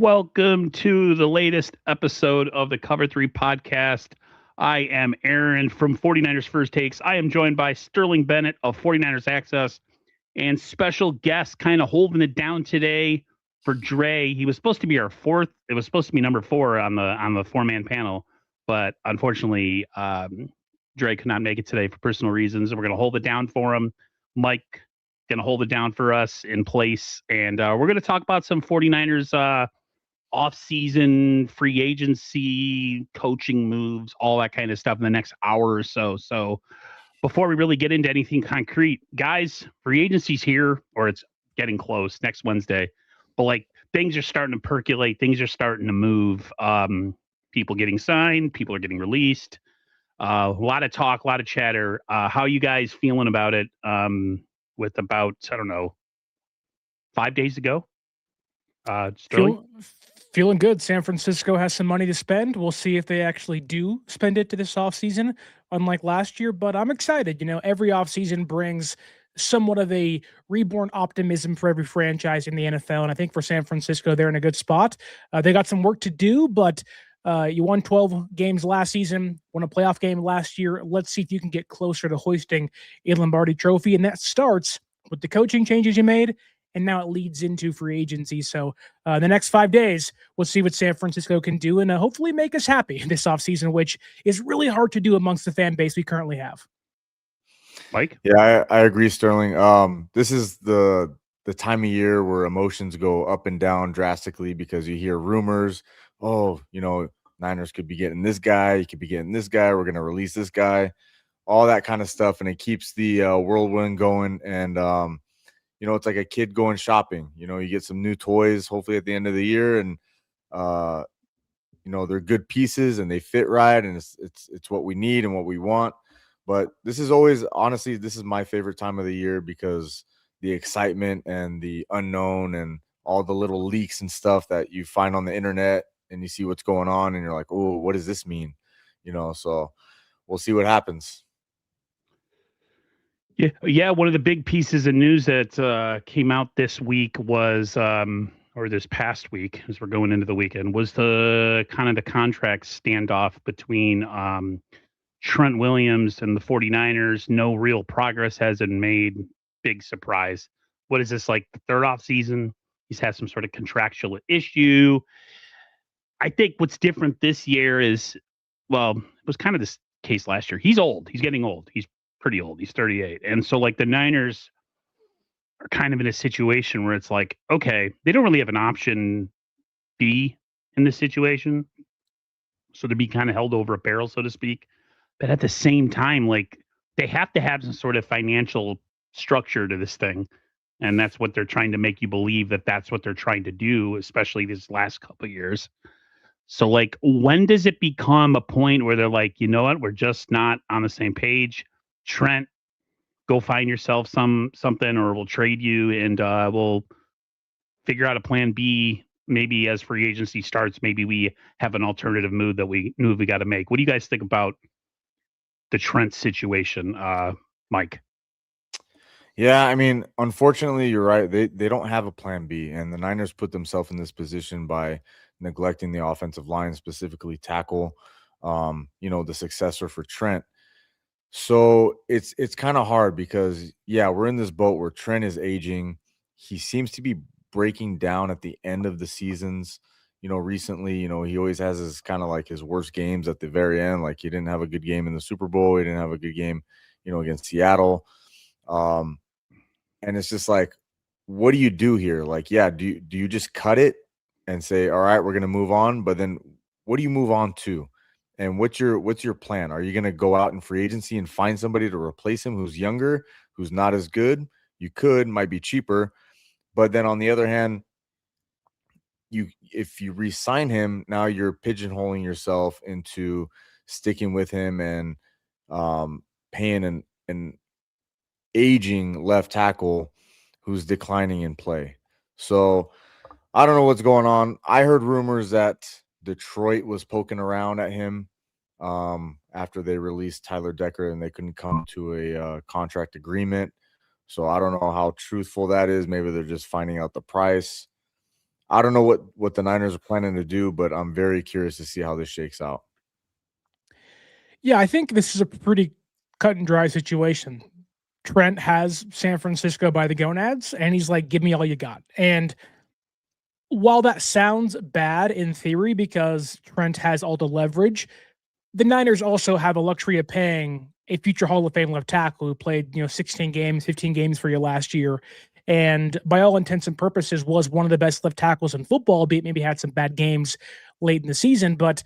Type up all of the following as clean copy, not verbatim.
Welcome to the latest episode of the Cover 3 podcast. I am Aaron from 49ers First Takes. I am joined by Sterling Bennett of 49ers Access and special guest kind of holding it down today for Dre. He was supposed to be our fourth. It was supposed to be number 4 on the four-man panel, but unfortunately, Dre could not make it today for personal reasons. We're going to hold it down for him. Mike going to hold it down for us in place, and we're going to talk about some 49ers off-season free agency, coaching moves, all that kind of stuff in the next hour or so. So before we really get into anything concrete, guys, free agency's here, or it's getting close next Wednesday. But like things are starting to percolate, things are starting to move. People getting signed, people are getting released. A lot of talk, a lot of chatter. How are you guys feeling about it? With about, I don't know, 5 days ago? Sterling? Feeling good. San Francisco has some money to spend. We'll see if they actually do spend it to this offseason, unlike last year. But I'm excited. You know, every offseason brings somewhat of a reborn optimism for every franchise in the NFL. And I think for San Francisco, they're in a good spot. They got some work to do, but you won 12 games last season, won a playoff game last year. Let's see if you can get closer to hoisting a Lombardi trophy. And that starts with the coaching changes you made. And now it leads into free agency. So the next 5 days, we'll see what San Francisco can do and hopefully make us happy this offseason, which is really hard to do amongst the fan base we currently have. Mike? Yeah, I agree, Sterling. This is the time of year where emotions go up and down drastically because you hear rumors. Oh, you know, Niners could be getting this guy. You could be getting this guy. We're going to release this guy. All that kind of stuff. And it keeps the whirlwind going. And, you know, it's like a kid going shopping. You know, you get some new toys, hopefully at the end of the year. And, you know, they're good pieces and they fit right. And it's what we need and what we want. But this is always, honestly, this is my favorite time of the year because the excitement and the unknown and all the little leaks and stuff that you find on the internet and you see what's going on and you're like, oh, what does this mean? You know, so we'll see what happens. Yeah. One of the big pieces of news that came out this week was, or this past week, as we're going into the weekend, was the kind of the contract standoff between Trent Williams and the 49ers. No real progress has been made. Big surprise. What is this, like the third off season? He's had some sort of contractual issue. I think what's different this year is, well, it was kind of this case last year. He's old. He's getting old. He's pretty old. He's 38. And so like the Niners are kind of in a situation where it's like, okay, they don't really have an option B in this situation. So they're being kind of held over a barrel, so to speak. But at the same time, like they have to have some sort of financial structure to this thing. And that's what they're trying to make you believe that that's what they're trying to do, especially these last couple of years. So like, when does it become a point where they're like, you know what, we're just not on the same page? Trent, go find yourself something, or we'll trade you and we'll figure out a plan B. Maybe as free agency starts, maybe we have an alternative move that we got to make. What do you guys think about the Trent situation, Mike? Yeah, I mean, unfortunately, you're right. They don't have a plan B, and the Niners put themselves in this position by neglecting the offensive line, specifically tackle, you know, the successor for Trent. So it's kind of hard because, yeah, we're in this boat where Trent is aging. He seems to be breaking down at the end of the seasons. You know, recently, you know, he always has his kind of like his worst games at the very end. Like he didn't have a good game in the Super Bowl. He didn't have a good game, you know, against Seattle. And it's just like, what do you do here? Like, yeah, do you just cut it and say, all right, we're going to move on? But then what do you move on to? And what's your plan? Are you going to go out in free agency and find somebody to replace him who's younger, who's not as good? You could, might be cheaper. But then on the other hand, if you re-sign him, now you're pigeonholing yourself into sticking with him and paying an aging left tackle who's declining in play. So I don't know what's going on. I heard rumors that Detroit was poking around at him after they released Tyler Decker and they couldn't come to a contract agreement. So I don't know how truthful that is. Maybe they're just finding out the price. I don't know what the Niners are planning to do, but I'm very curious to see how this shakes out. Yeah, I think this is a pretty cut and dry situation. Trent has San Francisco by the gonads, and he's like, give me all you got. And while that sounds bad in theory because Trent has all the leverage, the Niners also have a luxury of paying a future Hall of Fame left tackle who played, 16 games, 15 games for you last year. And by all intents and purposes was one of the best left tackles in football, albeit maybe had some bad games late in the season, but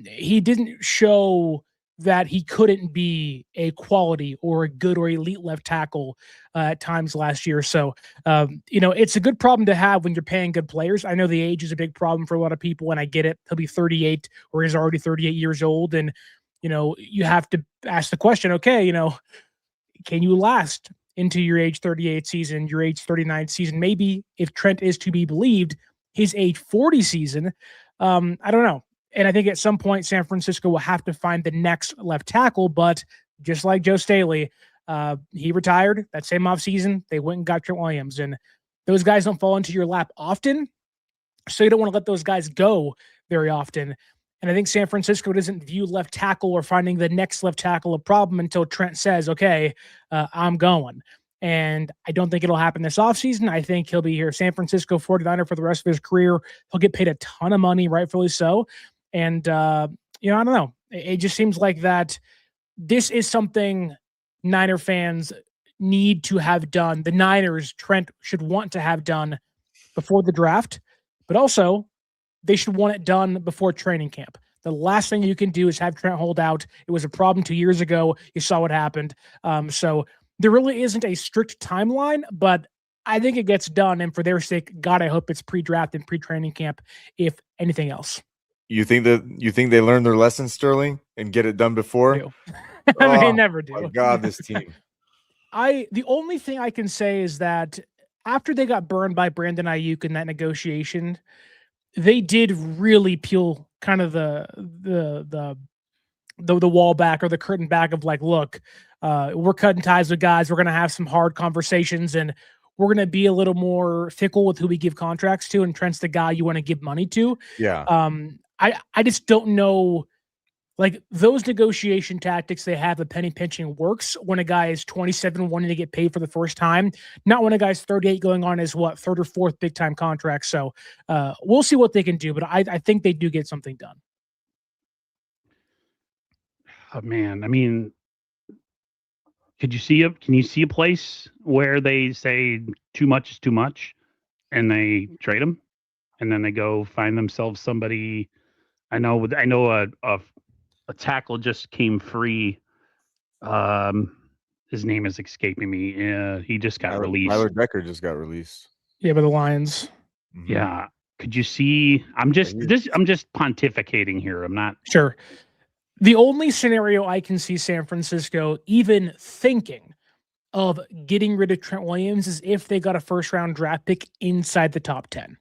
he didn't show that he couldn't be a quality or a good or elite left tackle at times last year. So, it's a good problem to have when you're paying good players. I know the age is a big problem for a lot of people, and I get it. He'll be 38 or he's already 38 years old. And, you have to ask the question, okay, can you last into your age 38 season, your age 39 season? Maybe if Trent is to be believed, his age 40 season, I don't know. And I think at some point, San Francisco will have to find the next left tackle. But just like Joe Staley, he retired that same offseason. They went and got Trent Williams. And those guys don't fall into your lap often. So you don't want to let those guys go very often. And I think San Francisco doesn't view left tackle or finding the next left tackle a problem until Trent says, okay, I'm going. And I don't think it'll happen this offseason. I think he'll be here, San Francisco 49er for the rest of his career. He'll get paid a ton of money, rightfully so. And, I don't know. It just seems like that this is something Niner fans need to have done. The Niners, Trent should want to have done before the draft, but also they should want it done before training camp. The last thing you can do is have Trent hold out. It was a problem 2 years ago. You saw what happened. So there really isn't a strict timeline, but I think it gets done. And for their sake, God, I hope it's pre-draft and pre-training camp, if anything else. You think they learned their lesson, Sterling, and get it done before? They never do. My God, this team. The only thing I can say is that after they got burned by Brandon Ayuk in that negotiation, they did really peel kind of the wall back or the curtain back of like, look, we're cutting ties with guys. We're going to have some hard conversations, and we're going to be a little more fickle with who we give contracts to. And Trent's the guy you want to give money to. Yeah. I just don't know, like those negotiation tactics they have, the penny pinching works when a guy is 27 wanting to get paid for the first time, not when a guy's 38 going on his third or fourth big time contract. So we'll see what they can do, but I think they do get something done. Oh man, I mean, can you see a place where they say too much is too much and they trade him and then they go find themselves somebody? I know a tackle just came free. His name is escaping me. He just got released. Tyler Decker just got released. Yeah, by the Lions. Mm-hmm. Yeah. Could you see? I'm just pontificating here. I'm not sure. The only scenario I can see San Francisco even thinking of getting rid of Trent Williams is if they got a first-round draft pick inside the top 10.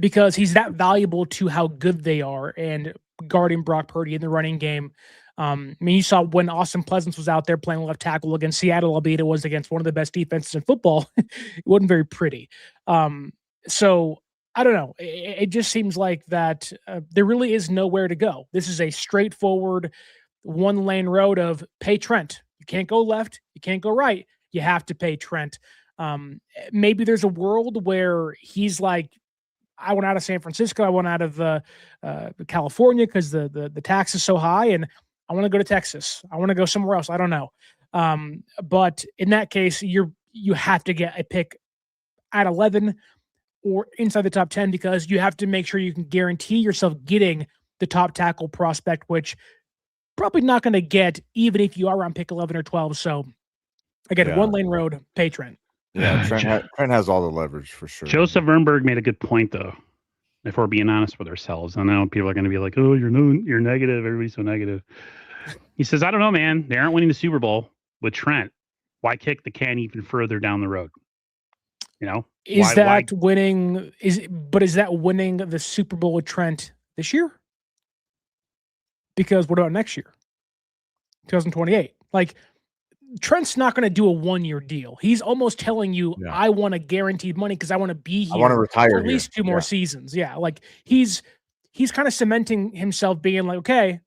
Because he's that valuable to how good they are and guarding Brock Purdy in the running game. You saw when Austin Pleasance was out there playing left tackle against Seattle, albeit it was against one of the best defenses in football. It wasn't very pretty. So I don't know. It just seems like that there really is nowhere to go. This is a straightforward one-lane road of pay Trent. You can't go left. You can't go right. You have to pay Trent. Maybe there's a world where he's like, I went out of San Francisco. I went out of California because the tax is so high, and I want to go to Texas. I want to go somewhere else. I don't know. But in that case, you have to get a pick at 11 or inside the top 10 because you have to make sure you can guarantee yourself getting the top tackle prospect, which probably not going to get even if you are around pick 11 or 12. So again, one lane road, pay Trent. Yeah, Trent has all the leverage for sure. Joseph Vernberg made a good point, though. If we're being honest with ourselves, I know people are going to be like, "Oh, you're negative. Everybody's so negative." He says, "I don't know, man. They aren't winning the Super Bowl with Trent. Why kick the can even further down the road? Is that winning the Super Bowl with Trent this year? Because what about next year, 2028? Like Trent's not going to do a 1-year deal. He's almost telling you, I want a guaranteed money because I want to be here. I want to retire for at least 2 more seasons. Yeah, like he's kind of cementing himself, being like, okay,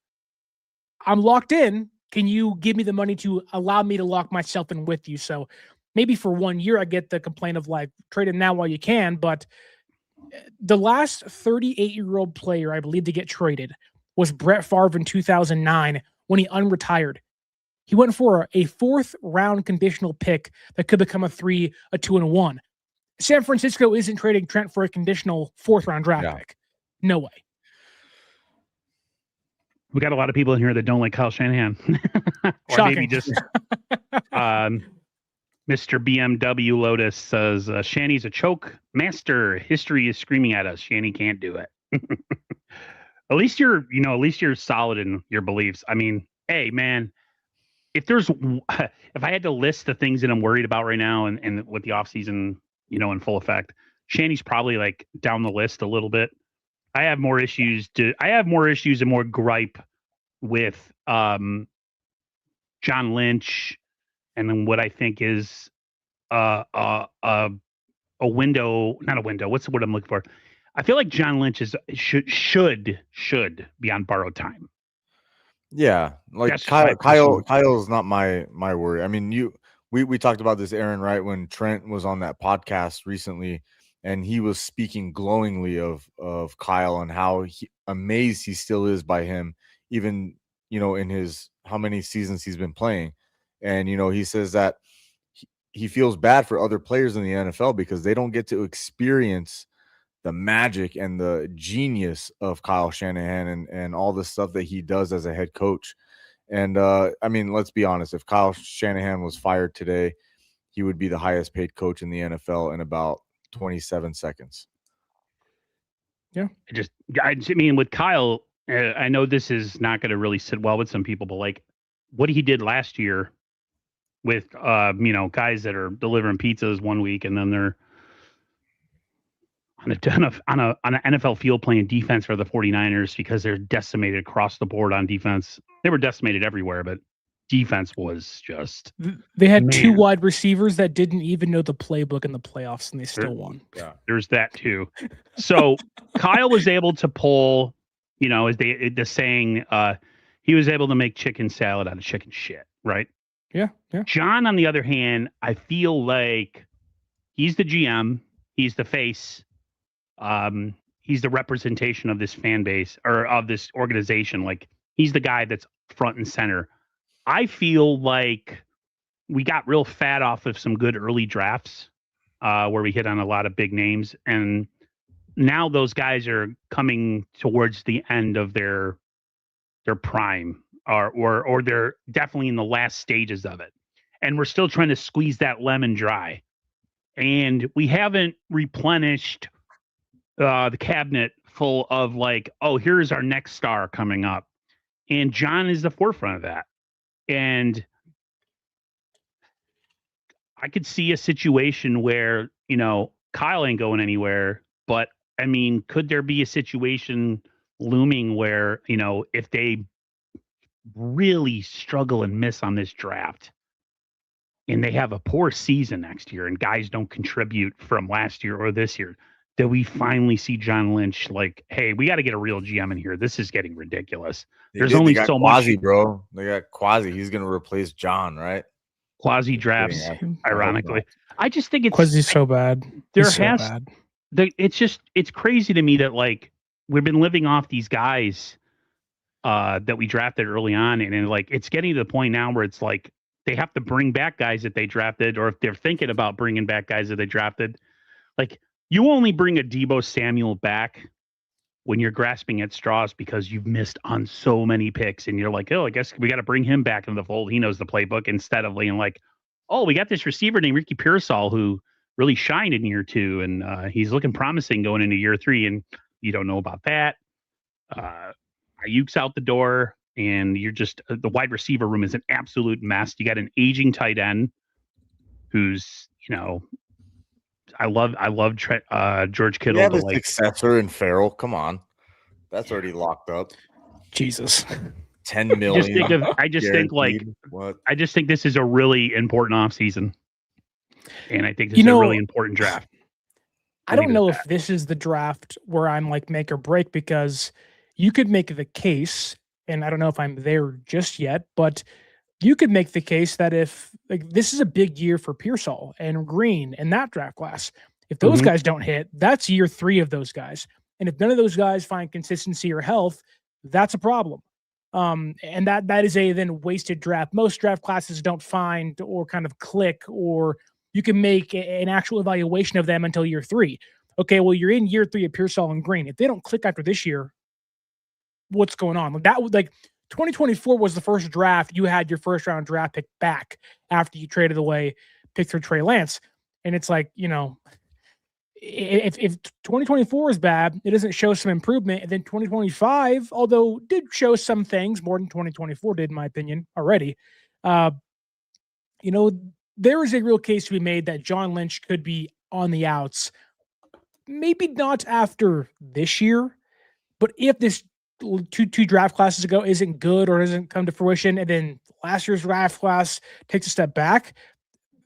I'm locked in. Can you give me the money to allow me to lock myself in with you? So maybe for 1 year, I get the complaint of like, trade him now while you can. But the last 38-year-old player, I believe, to get traded was Brett Favre in 2009 when he unretired. He went for a 4th-round conditional pick that could become a 3, a 2, and a 1. San Francisco isn't trading Trent for a conditional 4th-round draft pick. No way. We got a lot of people in here that don't like Kyle Shanahan. Or Shocking. maybe just Mr. BMW Lotus says, Shanny's a choke master. History is screaming at us. Shanny can't do it. At least you're solid in your beliefs. I mean, hey, man, if I had to list the things that I'm worried about right now and with the offseason, in full effect, Shanny's probably like down the list a little bit. I have more issues and more gripe with John Lynch, and then what I think is a window, not a window. What's the word I'm looking for? I feel like John Lynch should be on borrowed time. Yeah, like Kyle's not my worry. I mean, we talked about this, Aaron, right, when Trent was on that podcast recently, and he was speaking glowingly of Kyle and how amazed he still is by him, even in his how many seasons he's been playing. And he says that he feels bad for other players in the NFL because they don't get to experience the magic and the genius of Kyle Shanahan and all the stuff that he does as a head coach. And I mean, let's be honest, if Kyle Shanahan was fired today, he would be the highest paid coach in the NFL in about 27 seconds. Yeah. I mean, with Kyle, I know this is not going to really sit well with some people, but like what he did last year with, guys that are delivering pizzas one week and then they're on an NFL field playing defense for the 49ers because they're decimated across the board on defense. They were decimated everywhere, but defense was just... They had 2 wide receivers that didn't even know the playbook in the playoffs, and they still won. Yeah, there's that too. So Kyle was able to pull, as the saying, he was able to make chicken salad out of chicken shit, right? Yeah. John, on the other hand, I feel like he's the GM, he's the face, he's the representation of this fan base or of this organization. Like he's the guy that's front and center. I feel like we got real fat off of some good early drafts where we hit on a lot of big names. And now those guys are coming towards the end of their prime or they're definitely in the last stages of it. And we're still trying to squeeze that lemon dry. And we haven't replenished the cabinet full of like, oh, here's our next star coming up. And John is the forefront of that. And I could see a situation where, Kyle ain't going anywhere. But I mean, could there be a situation looming where, if they really struggle and miss on this draft and they have a poor season next year and guys don't contribute from last year or this year, that we finally see John Lynch like, hey, we got to get a real GM in here. This is getting ridiculous. There's only so Quasi, much. Bro. They got Quasi. He's going to replace John, right? Quasi drafts, ironically. I just think it's Quasi's so bad. It's crazy to me that like we've been living off these guys that we drafted early on, and like it's getting to the point now where it's like they have to bring back guys that they drafted, or if they're thinking about bringing back guys that they drafted, like you only bring a Deebo Samuel back when you're grasping at straws because you've missed on so many picks, and you're like, oh, I guess we got to bring him back into the fold. He knows the playbook, instead of being like, oh, we got this receiver named Ricky Pearsall who really shined in year 2, and he's looking promising going into year 3, and you don't know about that. Ayuk's out the door, and you're just the wide receiver room is an absolute mess. You got an aging tight end who's, I love George Kittle. You have a successor in Farrell. Come on, that's already locked up. Jesus. 10 million. I just think what? I just think this is a really important offseason. And I think this is a really important draft. I don't know if this is the draft where I'm like make or break, because you could make the case, and I don't know if I'm there just yet, but you could make the case that if like this is a big year for Pearsall and Green and that draft class, if those guys don't hit, that's year 3 of those guys. And if none of those guys find consistency or health, that's a problem. And that is a then wasted draft. Most draft classes don't find or kind of click, or you can make an actual evaluation of them until year 3. Okay, well, you're in year 3 of Pearsall and Green. If they don't click after this year, what's going on? That would 2024 was the first draft you had your first round draft pick back after you traded away picks for Trey Lance. And it's like, if 2024 is bad, it doesn't show some improvement. And then 2025, although did show some things more than 2024 did, in my opinion, already. There is a real case to be made that John Lynch could be on the outs. Maybe not after this year, but if this two draft classes ago isn't good or doesn't come to fruition, and then last year's draft class takes a step back,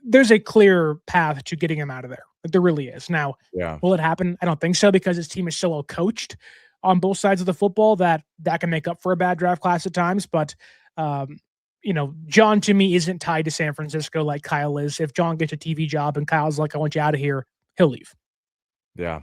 there's a clear path to getting him out of there. There really is. Now, will it happen? I don't think so, because his team is so well coached on both sides of the football that can make up for a bad draft class at times. But, John to me isn't tied to San Francisco like Kyle is. If John gets a TV job and Kyle's like, I want you out of here, he'll leave. Yeah.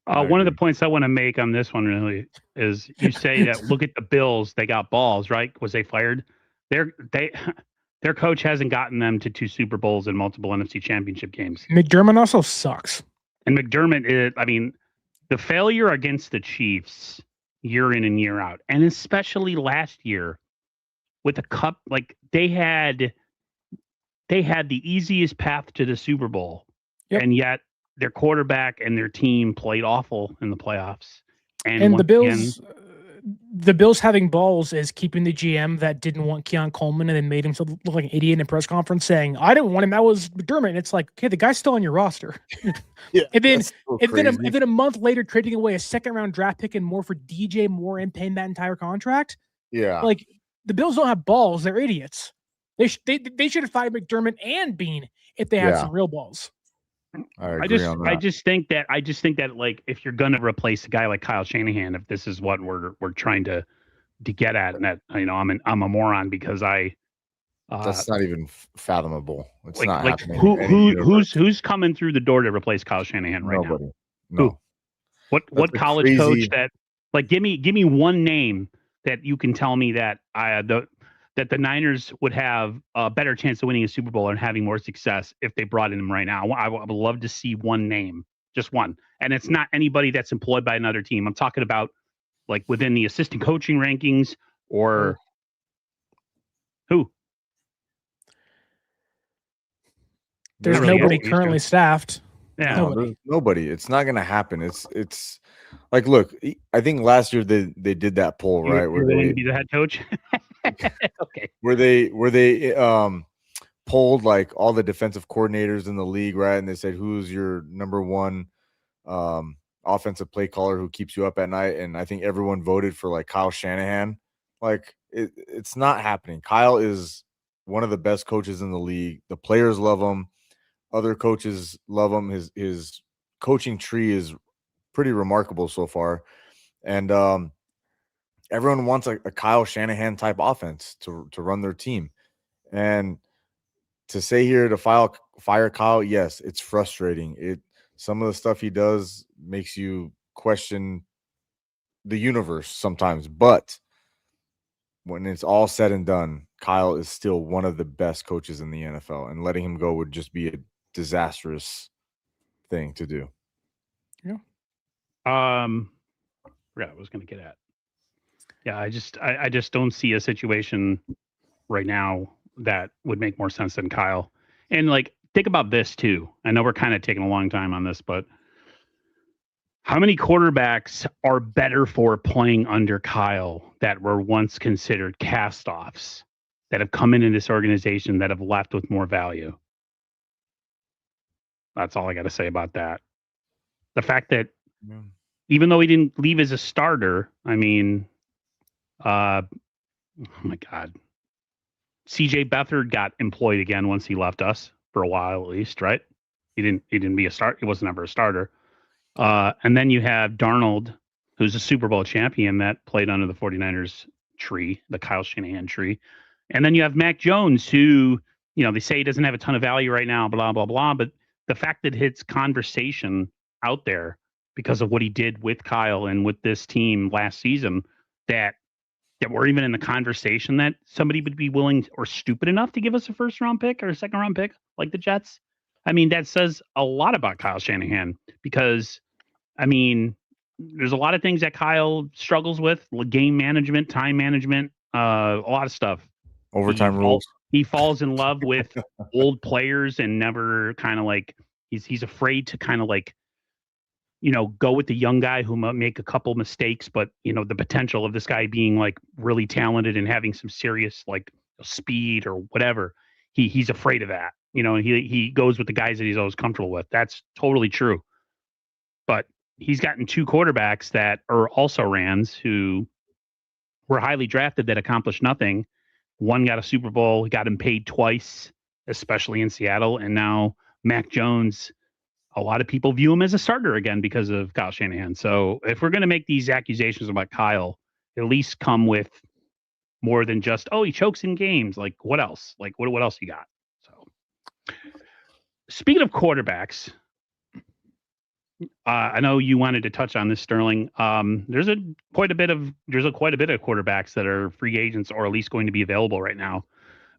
One of the points I want to make on this one really is you say that look at the Bills, they got balls, right? Was they fired? Their coach hasn't gotten them to 2 Super Bowls and multiple NFC Championship games. McDermott also sucks. And McDermott the failure against the Chiefs year in and year out, and especially last year with the Cup, they had the easiest path to the Super Bowl, and yet their quarterback and their team played awful in the playoffs. And the Bills having balls is keeping the GM that didn't want Keon Coleman and then made him look like an idiot in a press conference saying, I didn't want him. That was McDermott. And it's like, okay, the guy's still on your roster. And then a month later, trading away a second-round draft pick and more for DJ Moore and paying that entire contract. Yeah. Like, the Bills don't have balls. They're idiots. They should have fired McDermott and Bean if they had some real balls. I just think that if you're gonna replace a guy like Kyle Shanahan, if this is what we're trying to get at, and that I'm a moron because that's not even fathomable. It's not happening. Who's coming through the door to replace Kyle Shanahan right Nobody. now? No. What college coach that give me one name that you can tell me that that the Niners would have a better chance of winning a Super Bowl and having more success if they brought in him right now. I would love to see one name, just one. And it's not anybody that's employed by another team. I'm talking about within the assistant coaching rankings or who? There's nobody currently staffed. Yeah, nobody. It's not going to happen. It's look, I think last year they did that poll, right? Where they be the head coach. Okay. Where they polled all the defensive coordinators in the league, right? And they said, who's your number one offensive play caller who keeps you up at night? And I think everyone voted for Kyle Shanahan. It's not happening. Kyle is one of the best coaches in the league. The players love him. Other coaches love him. His coaching tree is pretty remarkable so far. And everyone wants a Kyle Shanahan type offense to run their team. And to say here to fire Kyle, yes, it's frustrating. Some of the stuff he does makes you question the universe sometimes. But when it's all said and done, Kyle is still one of the best coaches in the NFL. And letting him go would just be a disastrous thing to do. Yeah. Forgot what I was going to get at. Yeah, I just don't see a situation right now that would make more sense than Kyle. And think about this too. I know we're kind of taking a long time on this, but how many quarterbacks are better for playing under Kyle that were once considered cast-offs that have come into this organization that have left with more value? That's all I got to say about that. The fact that even though he didn't leave as a starter, Oh my God. CJ Beathard got employed again once he left us for a while, at least, right? He didn't be a start. He wasn't ever a starter. And then you have Darnold, who's a Super Bowl champion that played under the 49ers tree, the Kyle Shanahan tree. And then you have Mac Jones, who, they say he doesn't have a ton of value right now, blah, blah, blah. But the fact that his conversation out there because of what he did with Kyle and with this team last season, that we're even in the conversation that somebody would be willing or stupid enough to give us a first round pick or a second round pick like the Jets. I mean, that says a lot about Kyle Shanahan because, there's a lot of things that Kyle struggles with: game management, time management, a lot of stuff. Overtime rules. He falls in love with old players and never kind of like he's afraid to kind of like, go with the young guy who might make a couple mistakes, but the potential of this guy being like really talented and having some serious like speed or whatever, he's afraid of that. He goes with the guys that he's always comfortable with. That's totally true. But he's gotten two quarterbacks that are also Rans who were highly drafted that accomplished nothing. One got a Super Bowl, got him paid twice, especially in Seattle, and now Mac Jones. A lot of people view him as a starter again because of Kyle Shanahan. So if we're going to make these accusations about Kyle, at least come with more than just, oh, he chokes in games. Like what else? Like what else you got? So speaking of quarterbacks, I know you wanted to touch on this, Sterling. There's quite a bit of quarterbacks that are free agents or at least going to be available right now.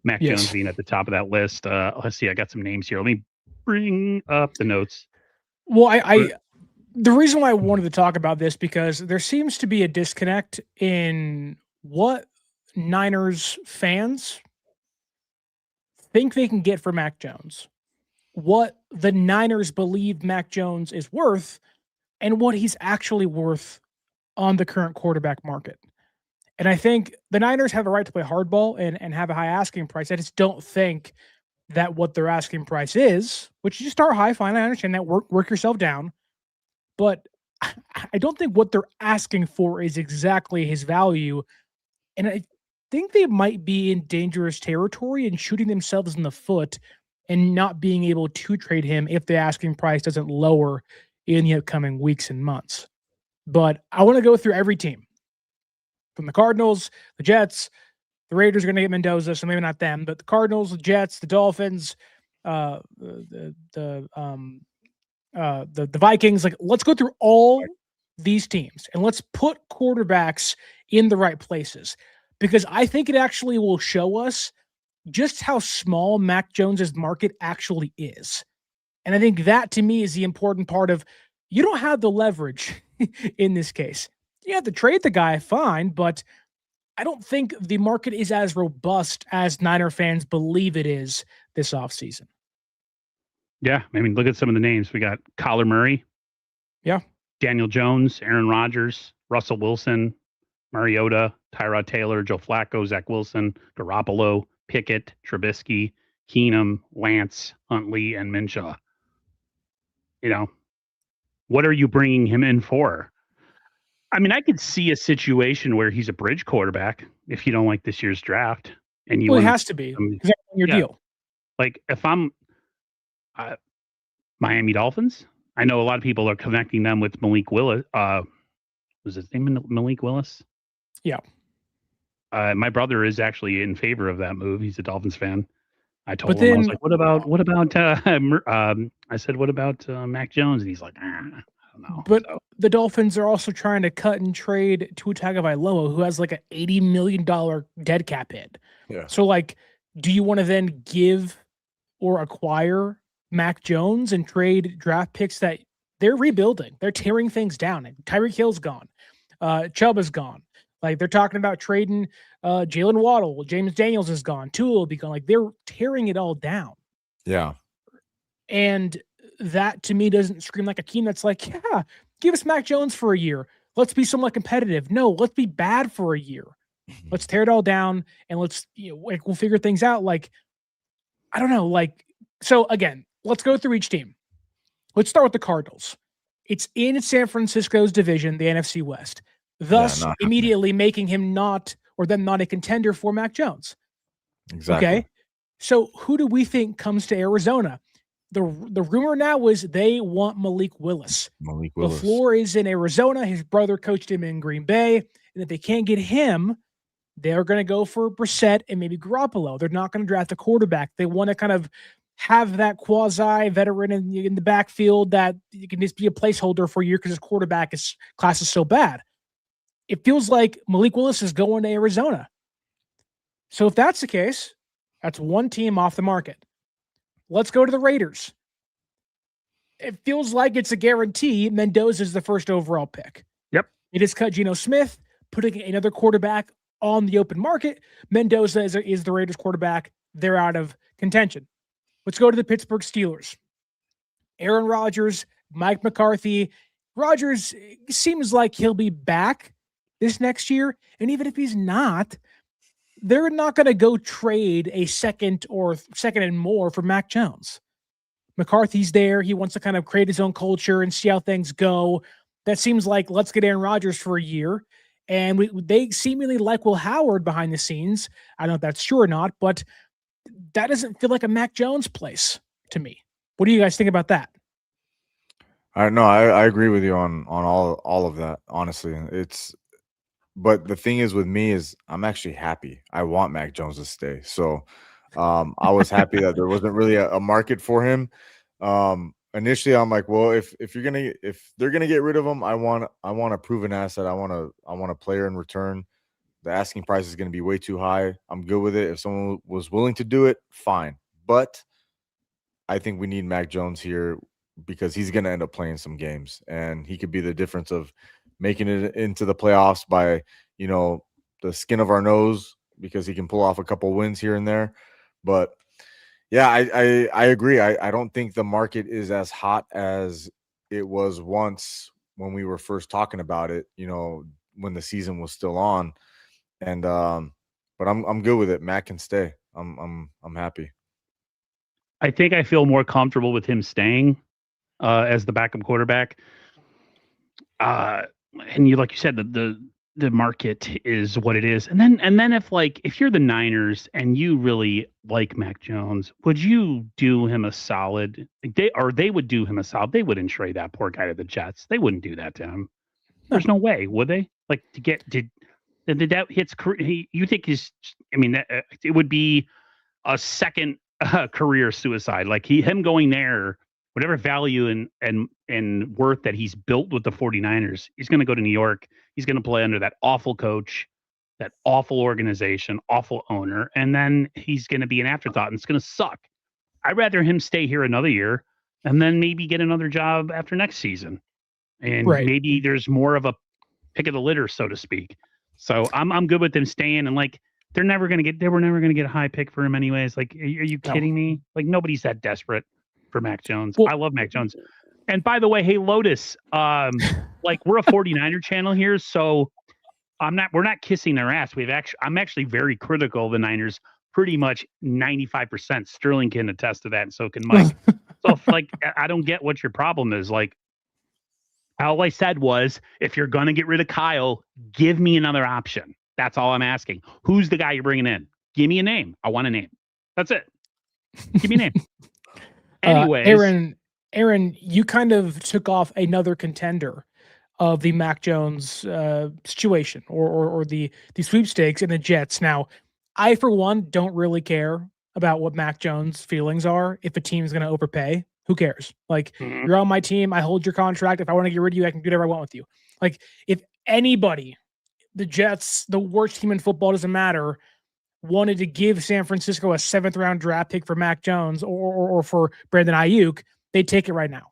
Mac Jones being at the top of that list. Let's see. I got some names here. Let me bring up the notes. Well, the reason why I wanted to talk about this because there seems to be a disconnect in what Niners fans think they can get for Mac Jones, what the Niners believe Mac Jones is worth, and what he's actually worth on the current quarterback market. And I think the Niners have a right to play hardball and have a high asking price. I just don't think that what their asking price is, which you start high, fine, I understand that, work yourself down. But I don't think what they're asking for is exactly his value. And I think they might be in dangerous territory and shooting themselves in the foot and not being able to trade him if the asking price doesn't lower in the upcoming weeks and months. But I want to go through every team. From the Cardinals, the Jets, the Raiders are going to get Mendoza, so maybe not them, but the Cardinals, the Jets, the Dolphins, the Vikings. Like, let's go through all these teams and let's put quarterbacks in the right places because I think it actually will show us just how small Mac Jones's market actually is. And I think that to me is the important part of you don't have the leverage in this case. You have to trade the guy, fine, but I don't think the market is as robust as Niner fans believe it is this offseason. Yeah, look at some of the names. We got Kyler Murray. Yeah. Daniel Jones, Aaron Rodgers, Russell Wilson, Mariota, Tyrod Taylor, Joe Flacco, Zach Wilson, Garoppolo, Pickett, Trubisky, Keenum, Lance, Huntley, and Minshew. What are you bringing him in for? I could see a situation where he's a bridge quarterback if you don't like this year's draft. And you it has to be. Because that's your deal. Like if I'm Miami Dolphins, I know a lot of people are connecting them with Malik Willis. Was his name Malik Willis? Yeah. My brother is actually in favor of that move. He's a Dolphins fan. I told him, I was like, what about I said, what about Mac Jones? And he's like, I don't know. But the Dolphins are also trying to cut and trade Tua Tagovailoa, who has like an $80 million dead cap hit. Yeah. So like, do you want to then give or acquire Mac Jones and trade draft picks that they're rebuilding? They're tearing things down. Tyreek Hill's gone. Chubb is gone. Like they're talking about trading Jalen Waddle. James Daniels is gone. Tua will be gone. Like they're tearing it all down. Yeah. And that to me doesn't scream like a team that's like, yeah, give us Mac Jones for a year. Let's be somewhat competitive. No, let's be bad for a year. Let's tear it all down and let's, we'll figure things out. Like, I don't know. Like, so again, let's go through each team. Let's start with the Cardinals. It's in San Francisco's division, the NFC West. Thus, immediately making him not or them not a contender for Mac Jones. Exactly. Okay. So who do we think comes to Arizona? The rumor now is they want Malik Willis. The floor is in Arizona. His brother coached him in Green Bay. And if they can't get him, they're going to go for Brissett and maybe Garoppolo. They're not going to draft a quarterback. They want to kind of have that quasi-veteran in the backfield that you can just be a placeholder for a year because his quarterback class is so bad. It feels like Malik Willis is going to Arizona. So if that's the case, that's one team off the market. Let's go to the Raiders. It feels like it's a guarantee Mendoza is the first overall pick. Yep. They just cut Geno Smith, putting another quarterback on the open market. Mendoza is the Raiders quarterback. They're out of contention. Let's go to the Pittsburgh Steelers. Aaron Rodgers, Mike McCarthy. Rodgers seems like he'll be back this next year. And even if he's not, they're not going to go trade a second and more for Mac Jones. McCarthy's there. He wants to kind of create his own culture and see how things go. That seems like let's get Aaron Rodgers for a year. And they seemingly like Will Howard behind the scenes. I don't know if that's true or not, but that doesn't feel like a Mac Jones place to me. What do you guys think about that? I agree with you on all of that. Honestly, but the thing is with me is I'm actually happy. I want Mac Jones to stay. So I was happy that there wasn't really a market for him. Initially, I'm like, well, if they're gonna get rid of him, I want a proven asset. I want a player in return. The asking price is going to be way too high. I'm good with it. If someone was willing to do it, fine. But I think we need Mac Jones here because he's going to end up playing some games, and he could be the difference of making it into the playoffs by, the skin of our nose because he can pull off a couple wins here and there. But yeah, I agree. I don't think the market is as hot as it was once when we were first talking about it, when the season was still on. And but I'm good with it. Matt can stay. I'm happy. I think I feel more comfortable with him staying as the backup quarterback. And like you said, the market is what it is. And then if you're the Niners and you really like Mac Jones, would you do him a solid? They would do him a solid. They wouldn't trade that poor guy to the Jets. They wouldn't do that to him. There's no way, would they? Like did that hits? You think it would be a second career suicide. Like him going there, whatever value and worth that he's built with the 49ers, he's going to go to New York. He's going to play under that awful coach, that awful organization, awful owner, and then he's going to be an afterthought, and it's going to suck. I'd rather him stay here another year and then maybe get another job after next season, and maybe there's more of a pick of the litter, so to speak. So I'm good with them staying, and they were never going to get a high pick for him anyways. Like, are you kidding me? Like, nobody's that desperate for Mac Jones. I love Mac Jones. And by the way, hey Lotus, we're a 49er channel here, so we're not kissing their ass. I'm actually very critical of the Niners, pretty much 95%. Sterling can attest to that, and so can Mike. So I don't get what your problem is. Like, all I said was, if you're going to get rid of Kyle, give me another option. That's all I'm asking. Who's the guy you're bringing in? Give me a name. I want a name. That's it. Give me a name. Anyways. Aaron, you kind of took off another contender of the Mac Jones situation or the sweepstakes in the Jets. Now, I, for one, don't really care about what Mac Jones' feelings are. If a team's going to overpay, who cares? You're on my team. I hold your contract. If I want to get rid of you, I can do whatever I want with you. If anybody, the Jets, the worst team in football, doesn't matter, wanted to give San Francisco a 7th-round draft pick for Mac Jones or for Brandon Ayuk, they'd take it right now.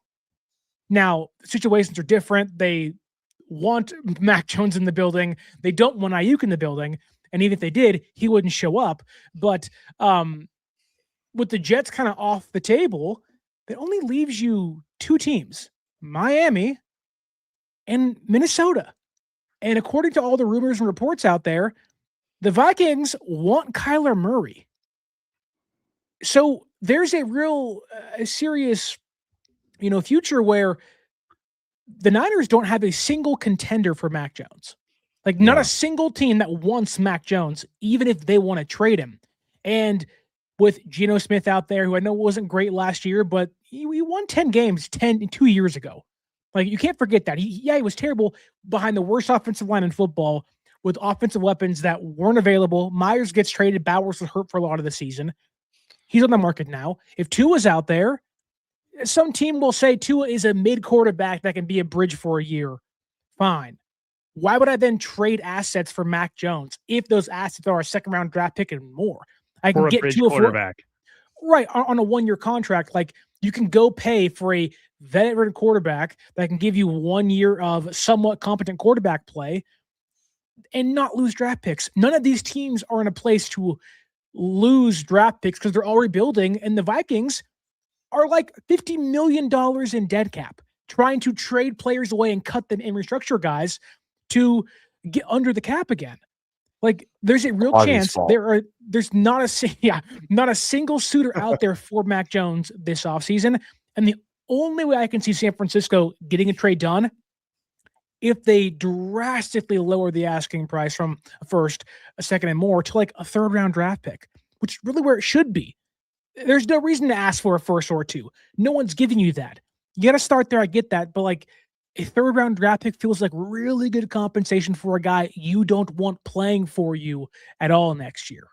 Now, situations are different. They want Mac Jones in the building. They don't want Ayuk in the building. And even if they did, he wouldn't show up. But with the Jets kind of off the table, that only leaves you 2 teams, Miami and Minnesota. And according to all the rumors and reports out there, the Vikings want Kyler Murray. So there's a real serious, future where the Niners don't have a single contender for Mac Jones. Like, not a single team that wants Mac Jones, even if they want to trade him. And with Geno Smith out there, who I know wasn't great last year, but he won 10 games 2 years ago. Like, you can't forget that. He was terrible behind the worst offensive line in football with offensive weapons that weren't available. Myers gets traded. Bowers was hurt for a lot of the season. He's on the market now. If Tua's out there, some team will say Tua is a mid-quarterback that can be a bridge for a year. Fine. Why would I then trade assets for Mac Jones if those assets are a second-round draft pick and more? I can get Tua quarterback. Right, on a one-year contract. Like, you can go pay for a veteran quarterback that can give you 1 year of somewhat competent quarterback play and not lose draft picks. None of these teams are in a place to lose draft picks because they're all rebuilding, and the Vikings are like $50 million in dead cap, trying to trade players away and cut them and restructure guys to get under the cap again. Like, there's a real chance there's not a single suitor out there for Mac Jones this offseason. And the only way I can see San Francisco getting a trade done, if they drastically lower the asking price from a first, a second, and more to like a third-round draft pick, which is really where it should be. There's no reason to ask for a first or two. No one's giving you that. You got to start there. I get that. But like, a third-round draft pick feels like really good compensation for a guy you don't want playing for you at all next year.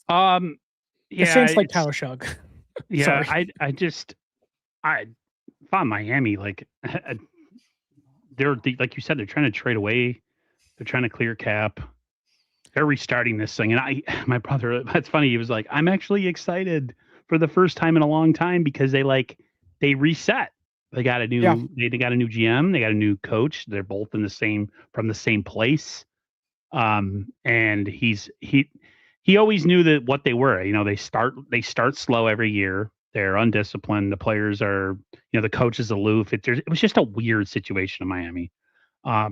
Yeah, it sounds like Tyler Shug. Yeah, I thought Miami, like, they're like you said, they're trying to trade away. They're trying to clear cap. They're restarting this thing. And my brother, that's funny. He was like, I'm actually excited for the first time in a long time because they reset. They got a new, they got a new GM. They got a new coach. They're both from the same place. And he always knew that what they were. You know, they start slow every year. They're undisciplined. The players are, the coach is aloof. It was just a weird situation in Miami. I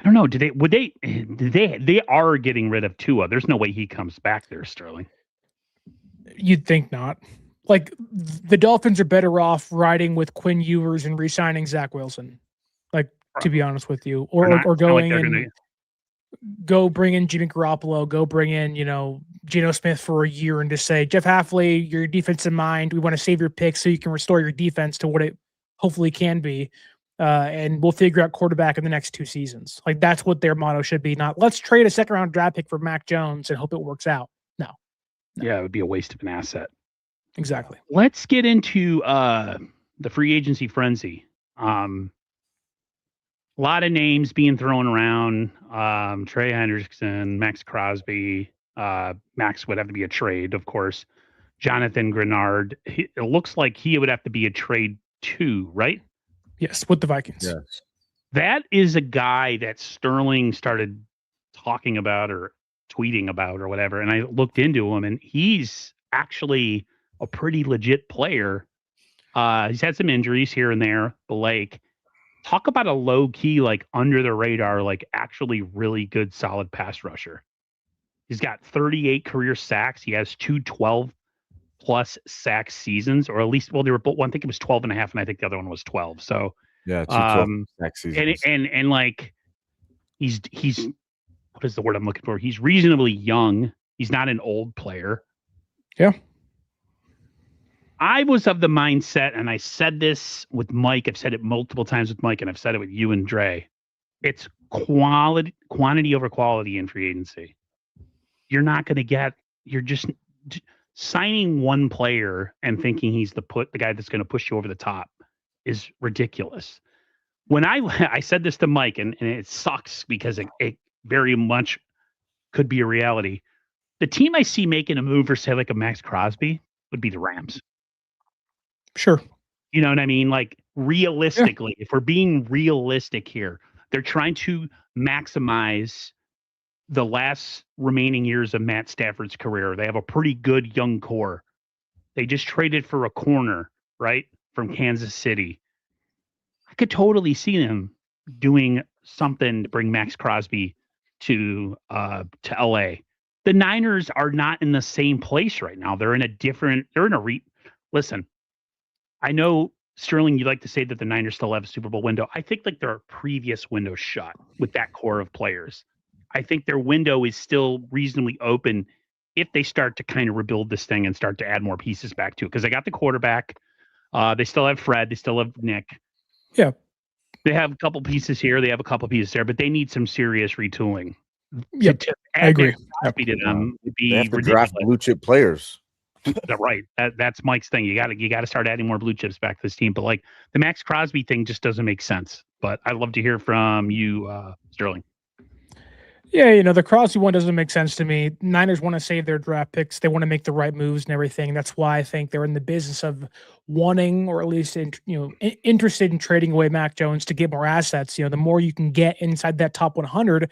don't know. They are getting rid of Tua. There's no way he comes back there, Sterling. You'd think not. Like, the Dolphins are better off riding with Quinn Ewers and re-signing Zach Wilson. Like, to be honest with you, or going and go bring in Jimmy Garoppolo, go bring in, Geno Smith for a year and just say, Jeff Hafley, your defensive mind, we want to save your pick so you can restore your defense to what it hopefully can be. And we'll figure out quarterback in the next 2 seasons. Like, that's what their motto should be. Not, let's trade a second-round draft pick for Mac Jones and hope it works out. No. Yeah, it would be a waste of an asset. Exactly. Let's get into the free agency frenzy. A lot of names being thrown around. Trey Hendrickson, Max Crosby. Max would have to be a trade, of course. Jonathan Grenard. It looks like he would have to be a trade too, right? Yes, with the Vikings. Yes. That is a guy that Sterling started talking about or tweeting about or whatever, and I looked into him, and he's actually a pretty legit player. He's had some injuries here and there, but like, talk about a low key, like under the radar, like actually really good, solid pass rusher. He's got 38 career sacks. He has 2 12+ sack seasons, or at least, well, they were both, one, I think it was 12 and a half, and I think the other one was 12. So yeah, 2 12 sack seasons. And like, he's what is the word I'm looking for? He's reasonably young. He's not an old player. Yeah. I was of the mindset, and I said this with Mike. I've said it multiple times with Mike, and I've said it with you and Dre. It's quantity over quality in free agency. You're not going to get. You're just signing one player and thinking he's the guy that's going to push you over the top is ridiculous. When I said this to Mike, and it sucks because it very much could be a reality. The team I see making a move for, say, like a Max Crosby would be the Rams. Sure. You know what I mean? Like, realistically, if we're being realistic here, they're trying to maximize the last remaining years of Matt Stafford's career. They have a pretty good young core. They just traded for a corner, right, from Kansas City. I could totally see them doing something to bring Max Crosby to LA. The Niners are not in the same place right now. They're in a different. Listen, I know Sterling, you like to say that the Niners still have a Super Bowl window. I think like their previous window shut with that core of players. I think their window is still reasonably open if they start to kind of rebuild this thing and start to add more pieces back to it. Because they got the quarterback. They still have Fred. They still have Nick. Yeah. They have a couple pieces here. They have a couple pieces there, but they need some serious retooling. Yep. To I agree. Crosby to them would be They have to ridiculous. draft blue chip players. Right. That's Mike's thing. You got to start adding more blue chips back to this team. But like the Max Crosby thing just doesn't make sense. But I'd love to hear from you, Sterling. Yeah, the Crosby one doesn't make sense to me. Niners want to save their draft picks. They want to make the right moves and everything. That's why I think they're in the business of wanting, or at least interested in trading away Mac Jones to get more assets. The more you can get inside that top 100,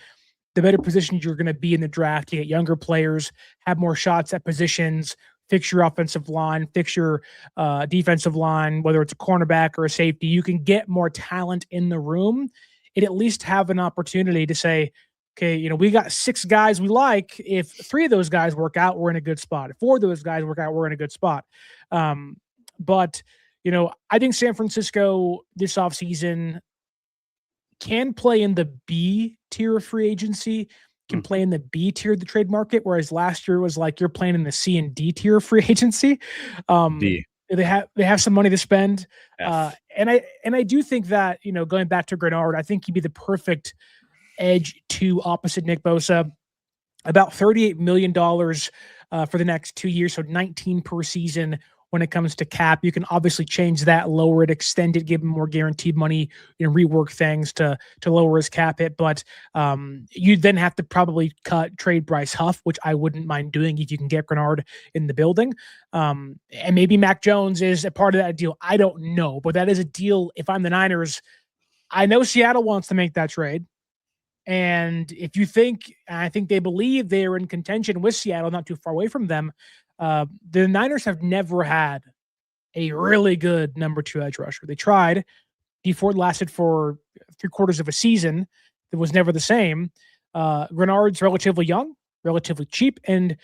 the better position you're going to be in the draft to get younger players, have more shots at positions, fix your offensive line, fix your defensive line, whether it's a cornerback or a safety. You can get more talent in the room and at least have an opportunity to say, okay, we got 6 guys we like. If 3 of those guys work out, we're in a good spot. If 4 of those guys work out, we're in a good spot. But I think San Francisco this offseason can play in the B tier of free agency, can play in the B tier of the trade market, whereas last year was like you're playing in the C and D tier of free agency. D. They have some money to spend. F. And I do think that, going back to Grenard, I think he'd be the perfect edge to opposite Nick Bosa. About $38 million for the next 2 years, so 19 per season. When it comes to cap, you can obviously change that, lower it, extend it, give him more guaranteed money, rework things to lower his cap hit. But you then have to probably trade Bryce Huff, which I wouldn't mind doing if you can get Grenard in the building. And maybe Mac Jones is a part of that deal. I don't know, but that is a deal. If I'm the Niners, I know Seattle wants to make that trade. And if you think, I think they believe they are in contention with Seattle, not too far away from them. The Niners have never had a really good number 2 edge rusher. They tried. D Ford lasted for 3/4 of a season. It was never the same. Grenard's relatively young, relatively cheap. And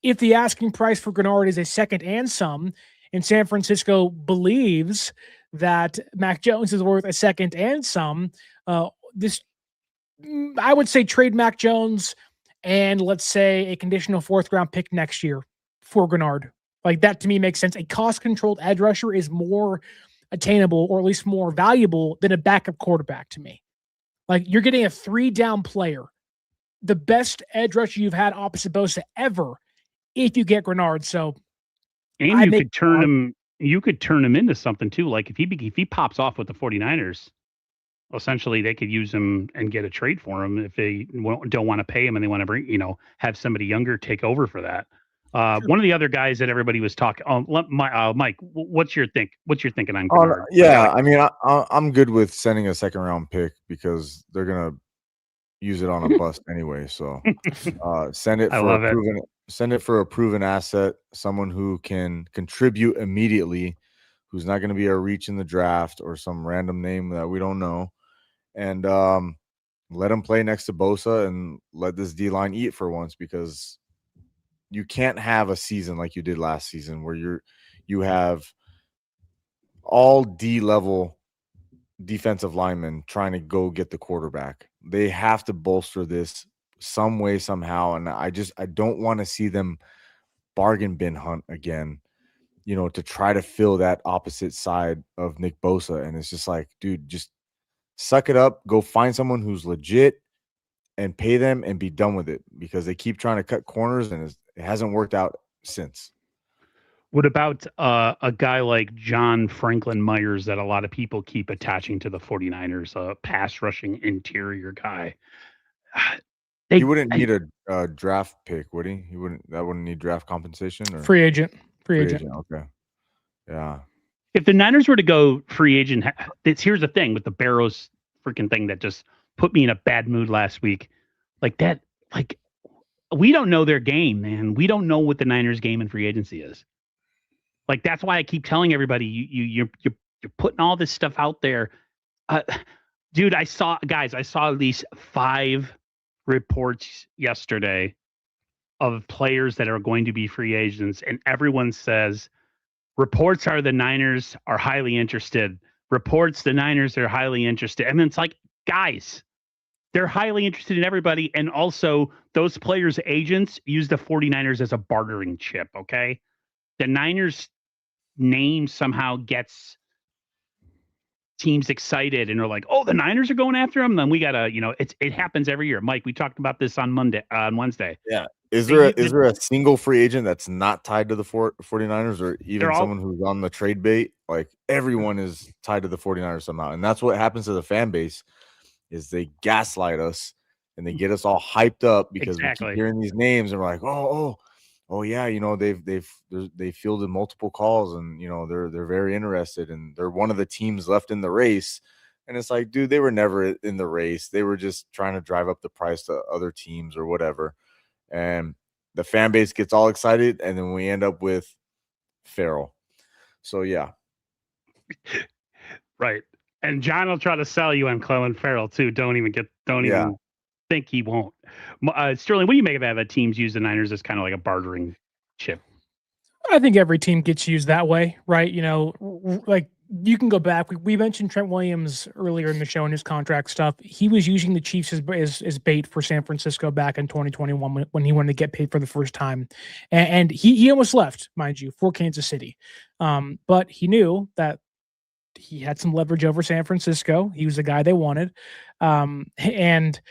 if the asking price for Grenard is a second and some, and San Francisco believes that Mac Jones is worth a second and some, I would say trade Mac Jones and let's say a conditional 4th round pick next year for Grenard. Like that to me makes sense. A cost-controlled edge rusher is more attainable, or at least more valuable than a backup quarterback to me. Like you're getting a 3-down player, the best edge rusher you've had opposite Bosa ever, if you get Grenard. So, and you could turn him. You could turn him into something too. Like if he pops off with the 49ers, essentially they could use him and get a trade for him if they don't want to pay him and they want to bring, have somebody younger take over for that. Sure. One of the other guys that everybody was talking. Mike, what's your thinking on Grenard? Yeah, I mean, I'm good with sending a 2nd round pick because they're gonna use it on a bust anyway. So send it for a proven asset, someone who can contribute immediately, who's not going to be a reach in the draft or some random name that we don't know, and let him play next to Bosa and let this D line eat for once, because you can't have a season like you did last season where you have all D-level defensive linemen trying to go get the quarterback. They have to bolster this some way, somehow, and I don't want to see them bargain bin hunt again, to try to fill that opposite side of Nick Bosa. And it's just like, dude, just suck it up, go find someone who's legit and pay them and be done with it, because they keep trying to cut corners and it hasn't worked out since. What about a guy like John Franklin Myers that a lot of people keep attaching to the 49ers, a pass rushing interior guy? He wouldn't need a draft pick, would he? That wouldn't need draft compensation? Or? Free agent. Okay. Yeah. If the Niners were to go free agent, here's the thing with the Barrows freaking thing that just put me in a bad mood last week. We don't know their game, man. We don't know what the Niners game in free agency is. Like, that's why I keep telling everybody, you're putting all this stuff out there. Dude, I saw at least 5 reports yesterday of players that are going to be free agents, and everyone says reports are the Niners are highly interested. Reports the Niners are highly interested. I mean, it's like, guys, they're highly interested in everybody. And also, those players' agents use the 49ers as a bartering chip, okay? The Niners' name somehow gets teams excited and are like, oh, the Niners are going after them. Then we got to, it happens every year. Mike, we talked about this on Wednesday. Yeah. Is there a single free agent that's not tied to the 49ers or even someone who's on the trade bait? Like everyone is tied to the 49ers somehow. And that's what happens to the fan base is they gaslight us and they get us all hyped up because we keep hearing these names and we're like, oh yeah, they fielded multiple calls and they're very interested and they're one of the teams left in the race. And it's like, dude, they were never in the race. They were just trying to drive up the price to other teams or whatever. And the fan base gets all excited, and then we end up with Farrell. So yeah. Right. And John will try to sell you on Clelin Farrell too. Don't even think he won't. Sterling, what do you make of that teams use the Niners as kind of like a bartering chip? I think every team gets used that way, right? Like you can go back. We mentioned Trent Williams earlier in the show and his contract stuff. He was using the Chiefs as bait for San Francisco back in 2021 when he wanted to get paid for the first time. And he almost left, mind you, for Kansas City. But he knew that he had some leverage over San Francisco. He was the guy they wanted. And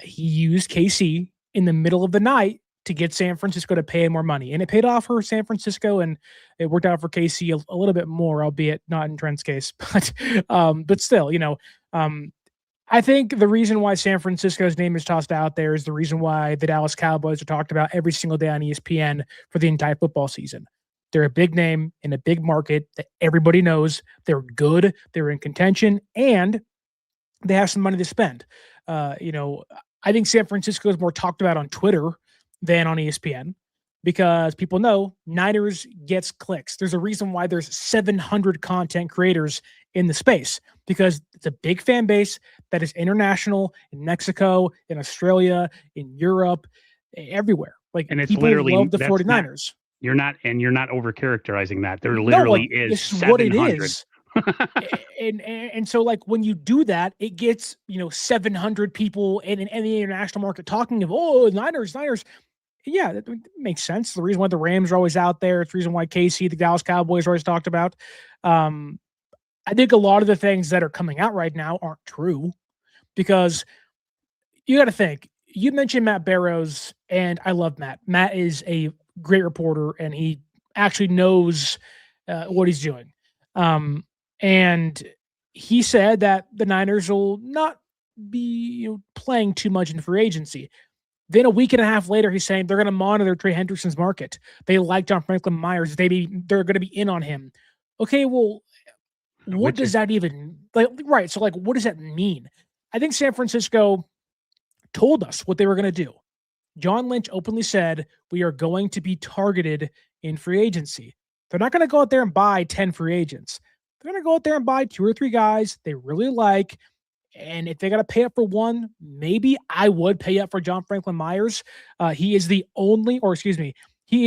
he used KC in the middle of the night to get San Francisco to pay him more money. And it paid off for San Francisco, and it worked out for KC a little bit more, albeit not in Trent's case. But still, I think the reason why San Francisco's name is tossed out there is the reason why the Dallas Cowboys are talked about every single day on ESPN for the entire football season. They're a big name in a big market that everybody knows. They're good. They're in contention, and they have some money to spend. I think San Francisco is more talked about on Twitter than on ESPN because people know Niners gets clicks. There's a reason why there's 700 content creators in the space because it's a big fan base that is international in Mexico, in Australia, in Europe, everywhere. And it's literally love the 49ers. You're not over characterizing that. There literally is 700. What it is. and so like when you do that, it gets 700 people in the international market talking of Niners. Yeah, that makes sense. The reason why the Rams are always out there. It's the reason why KC, the Dallas Cowboys, are always talked about. I think a lot of the things that are coming out right now aren't true because you got to think. You mentioned Matt Barrows, and I love Matt. Matt is a great reporter, and he actually knows what he's doing. And he said that the Niners will not be playing too much in free agency. Then a week and a half later, he's saying they're going to monitor Trey Hendrickson's market. They like John Franklin Myers. They're going to be in on him. Okay, well, what does that even right? So what does that mean? I think San Francisco told us what they were going to do. John Lynch openly said we are going to be targeted in free agency. They're not going to go out there and buy 10 free agents. They're going to go out there and buy 2 or 3 guys they really like. And if they got to pay up for one, maybe I would pay up for John Franklin Myers. He is he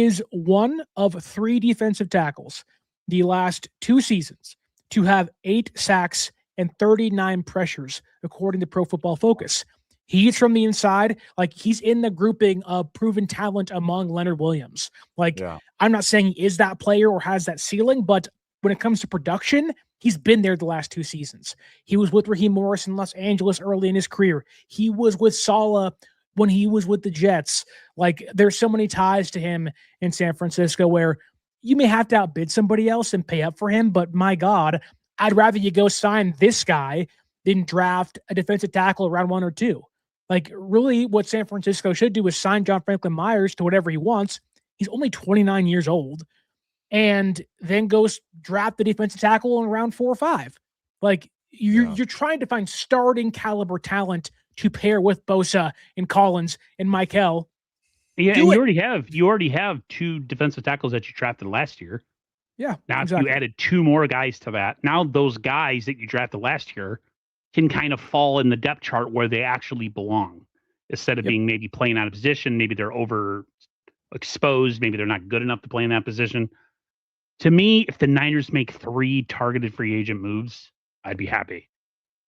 is one of 3 defensive tackles the last 2 seasons to have 8 sacks and 39 pressures, according to Pro Football Focus. He's from the inside. He's in the grouping of proven talent among Leonard Williams. I'm not saying he is that player or has that ceiling, but when it comes to production, he's been there the last 2 seasons. He was with Raheem Morris in Los Angeles early in his career. He was with Saleh when he was with the Jets. There's so many ties to him in San Francisco where you may have to outbid somebody else and pay up for him, but my God, I'd rather you go sign this guy than draft a defensive tackle around 1 or 2. Really what San Francisco should do is sign John Franklin Myers to whatever he wants. He's only 29 years old. And then goes draft the defensive tackle in round 4 or 5. You're trying to find starting caliber talent to pair with Bosa and Collins and Michael. Yeah, and you already have 2 defensive tackles that you drafted last year. Yeah. Now exactly. You added 2 more guys to that. Now those guys that you drafted last year can kind of fall in the depth chart where they actually belong. Instead of being maybe playing out of position, maybe they're overexposed, maybe they're not good enough to play in that position. To me, if the Niners make 3 targeted free agent moves, I'd be happy.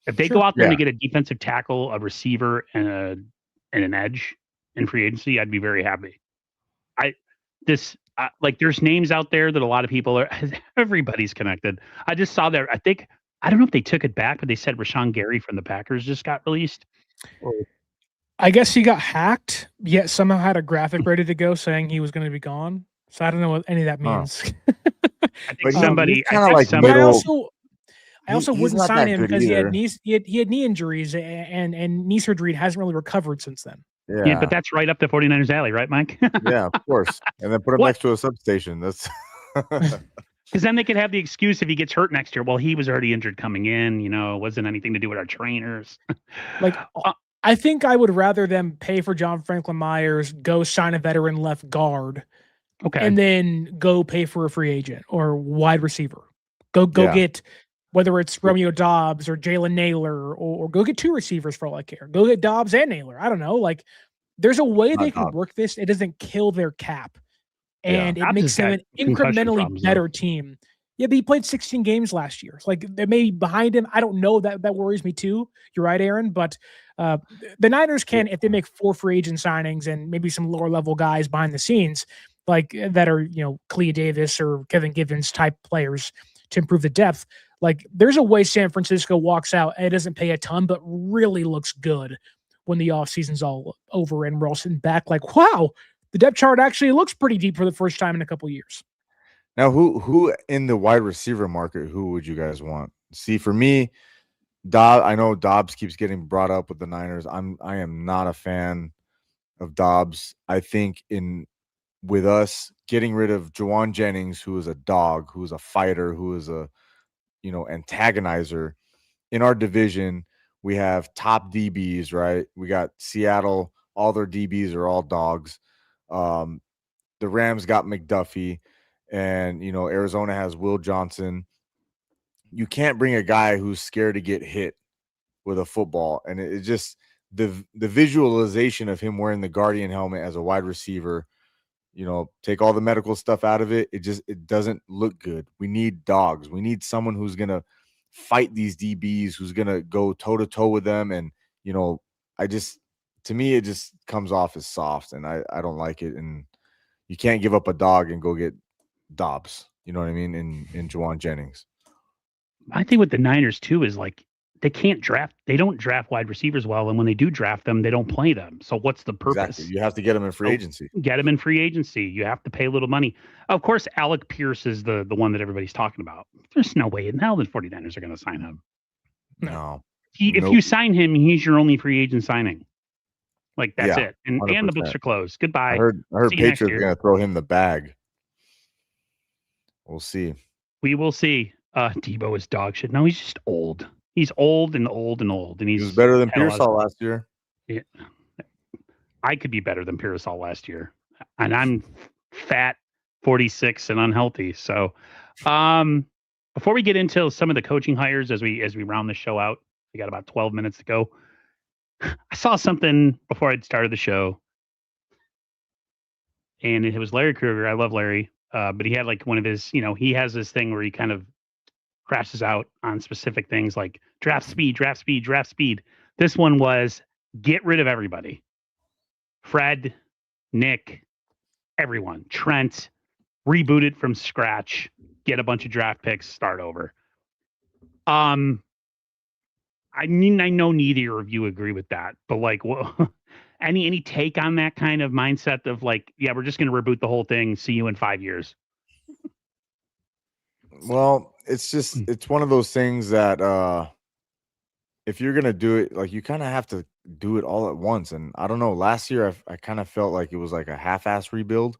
If they go out there and they get a defensive tackle, a receiver, and an edge in free agency, I'd be very happy. There's names out there that a lot of people are. Everybody's connected. I just saw that. I don't know if they took it back, but they said Rashawn Gary from the Packers just got released. I guess he got hacked, yet somehow had a graphic ready to go saying he was going to be gone. So I don't know what any of that means. I think somebody kind of like But middle. I also wouldn't sign him because he had knee injuries and knee surgery and hasn't really recovered since then. Yeah, but that's right up the 49ers alley, right, Mike? Yeah, of course. And then put him next to a substation. That's because then they could have the excuse if he gets hurt next year. Well, he was already injured coming in. It wasn't anything to do with our trainers. I think I would rather them pay for John Franklin Myers, go sign a veteran left guard, and then go pay for a free agent or wide receiver. Go get whether it's Romeo Dobbs or Jalen Naylor, or go get 2 receivers for all I care. Go get Dobbs and Naylor. I don't know. There's a way they could work this. It doesn't kill their cap, and it makes them an incrementally better team. Yeah, but he played 16 games last year. They may be behind him. I don't know. That worries me too. You're right, Aaron. But the Niners can, if they make 4 free agent signings and maybe some lower level guys behind the scenes, that are Clea Davis or Kevin Givens type players to improve the depth. There's a way San Francisco walks out and it doesn't pay a ton, but really looks good when the offseason's all over and we're all sitting back wow, the depth chart actually looks pretty deep for the first time in a couple of years. Now, who in the wide receiver market, who would you guys want? See, for me, I know Dobbs keeps getting brought up with the Niners. I am not a fan of Dobbs. I think with us getting rid of Juwan Jennings, who is a dog, who is a fighter, who is a antagonizer in our division, we have top DBs, right? We got Seattle, all their DBs are all dogs. The Rams got McDuffie, and Arizona has Will Johnson. You can't bring a guy who's scared to get hit with a football, and it just the visualization of him wearing the Guardian helmet as a wide receiver. Take all the medical stuff out of it. It doesn't look good. We need dogs. We need someone who's going to fight these DBs, who's going to go toe to toe with them. And, to me, it just comes off as soft, and I don't like it. And you can't give up a dog and go get Dobbs. You know what I mean? In Juwan Jennings. I think with the Niners too is they can't draft. They don't draft wide receivers well, and when they do draft them, they don't play them. So what's the purpose? Exactly. You have to get them in free agency. Get them in free agency. You have to pay a little money. Of course, Alec Pierce is the one that everybody's talking about. There's no way in hell the 49ers are going to sign him. No. If you sign him, he's your only free agent signing. That's it. And 100%. And the books are closed. Goodbye. I heard Patriots are going to throw him the bag. We'll see. We will see. Debo is dog shit. No, he's just old. He's old and old and old. And he was better than Pearsall last year. Yeah. I could be better than Pearsall last year. And I'm fat, 46, and unhealthy. So before we get into some of the coaching hires as we round the show out, we got about 12 minutes to go. I saw something before I'd started the show. And it was Larry Krueger. I love Larry. But he had one of his, he has this thing where he kind of crashes out on specific things like draft speed. This one was get rid of everybody. Fred, Nick, everyone. Trent, reboot it from scratch, get a bunch of draft picks, start over. I know neither of you agree with that, but any take on that kind of mindset of we're just going to reboot the whole thing. See you in 5 years. Well, it's one of those things that if you're going to do it, you kind of have to do it all at once. And I don't know, last year I kind of felt like it was a half-ass rebuild.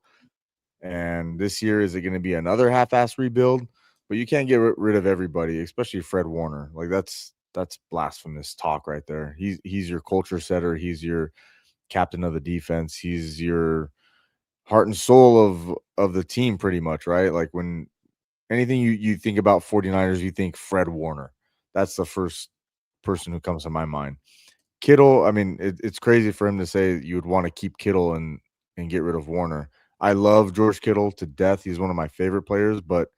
And this year, is it going to be another half-ass rebuild? But you can't get rid of everybody, especially Fred Warner. That's blasphemous talk right there. He's your culture setter. He's your captain of the defense. He's your heart and soul of the team, pretty much, right? When anything you think about 49ers, you think Fred Warner. That's the first person who comes to my mind. Kittle, I mean, it's crazy for him to say you would want to keep Kittle and get rid of Warner. I love George Kittle to death. He's one of my favorite players, but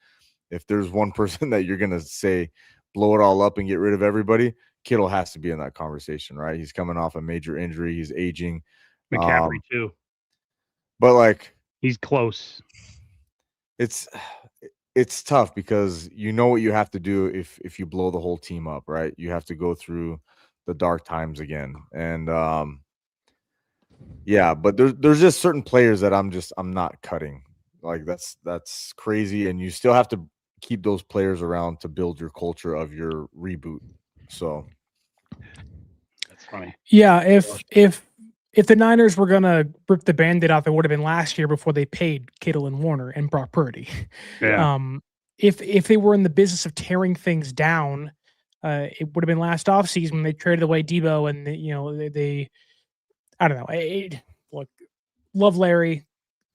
If there's one person that you're gonna say blow it all up and get rid of everybody, Kittle has to be in that conversation, right? He's coming off a major injury. He's aging. McCaffrey too. But like he's close. It's tough because you know what you have to do if you blow the whole team up, right? You have to go through the dark times again. And yeah, but there's just certain players that I'm not cutting. Like that's crazy. And you still have to keep those players around to build your culture of your reboot. So that's funny. Yeah, if the Niners were gonna rip the Band-Aid off, it would have been last year before they paid Kittle and Warner and Brock Purdy. Yeah. If they were in the business of tearing things down, it would have been last offseason when they traded away Debo and they I don't know. Look, love Larry,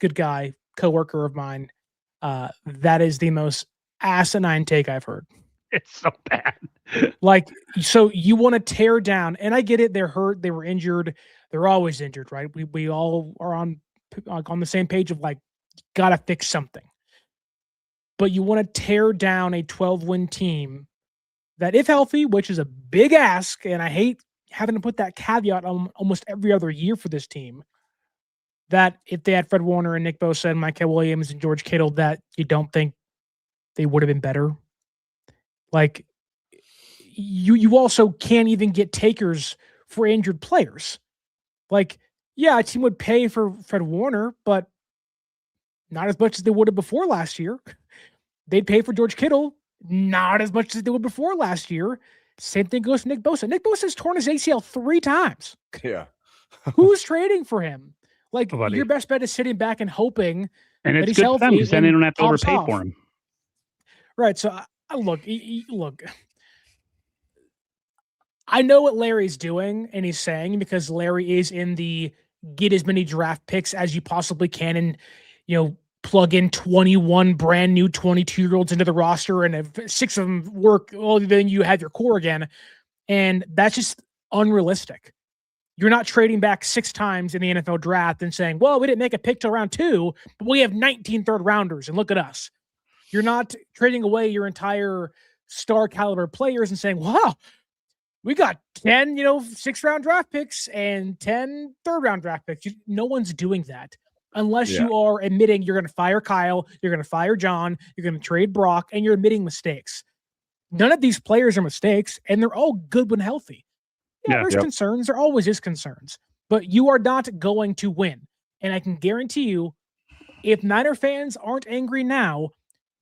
good guy, coworker of mine. That is the most asinine take I've heard. It's so bad. Like, so you want to tear down, and I get it. They're hurt. They were injured. They're always injured, right? We all are on the same page of like, gotta fix something. But you want to tear down a 12-win team that, if healthy, which is a big ask, and I hate having to put that caveat on almost every other year for this team, that if they had Fred Warner and Nick Bosa and Mike Williams and George Kittle, that you don't think they would have been better. Like, you also can't even get takers for injured players. Like, yeah, a team would pay for Fred Warner, but not as much as they would have before last year. They'd pay for George Kittle, not as much as they would before last year. Same thing goes to Nick Bosa. Nick Bosa has torn his ACL 3 times. Yeah. Who's trading for him? Like, Nobody. Your best bet is sitting back and hoping and that it's he's good healthy. For them because then they don't have to overpay off. for him. Right. So, look. I know what Larry's doing and he's saying, because Larry is in the get as many draft picks as you possibly can and, plug in 21 brand new 22-year-olds into the roster, and if 6 of them work, well, then you have your core again. And that's just unrealistic. You're not trading back 6 times in the NFL draft and saying, well, we didn't make a pick till round 2, but we have 19 third rounders and look at us. You're not trading away your entire star caliber players and saying, wow, we got 10, 6th-round draft picks and 10 third-round draft picks. No one's doing that unless you are admitting you're going to fire Kyle, you're going to fire John, you're going to trade Brock, and you're admitting mistakes. None of these players are mistakes, and they're all good when healthy. There's concerns. There always is concerns. But you are not going to win. And I can guarantee you, if Niner fans aren't angry now,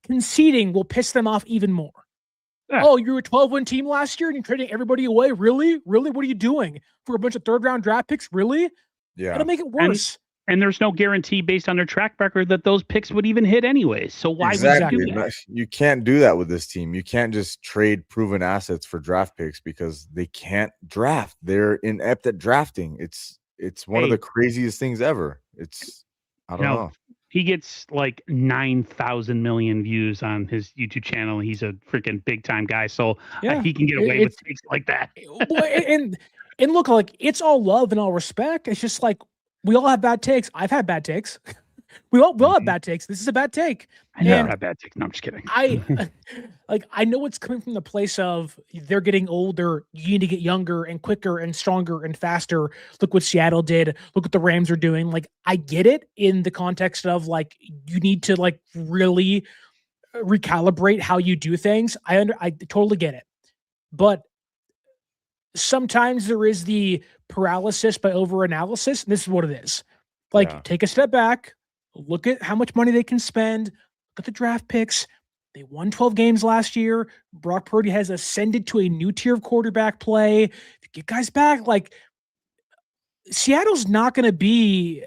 conceding will piss them off even more. Yeah. Oh, you were a 12-win team last year and you're trading everybody away? Really? Really? What are you doing? For a bunch of third-round draft picks? Really? Yeah. That'll make it worse. And there's no guarantee based on their track record that those picks would even hit anyways. So why would you do that? You can't do that with this team. You can't just trade proven assets for draft picks because they can't draft. They're inept at drafting. It's one of the craziest things ever. I don't know. He gets like 9,000 million views on his YouTube channel. He's a freaking big time guy. So he can get away with takes like that. and look, like, it's all love and all respect. It's just like, we all have bad takes. I've had bad takes. We all have bad takes. This is a bad take. I never have bad takes. No, I'm just kidding. I know it's coming from the place of they're getting older. You need to get younger and quicker and stronger and faster. Look what Seattle did. Look what the Rams are doing. Like, I get it in the context of like, you need to like really recalibrate how you do things. I totally get it. But sometimes there is the paralysis by overanalysis, and this is what it is. Like, take a step back, look at how much money they can spend, look at the draft picks. They won 12 games last year. Brock Purdy has ascended to a new tier of quarterback play. If you get guys back, like, Seattle's not going to be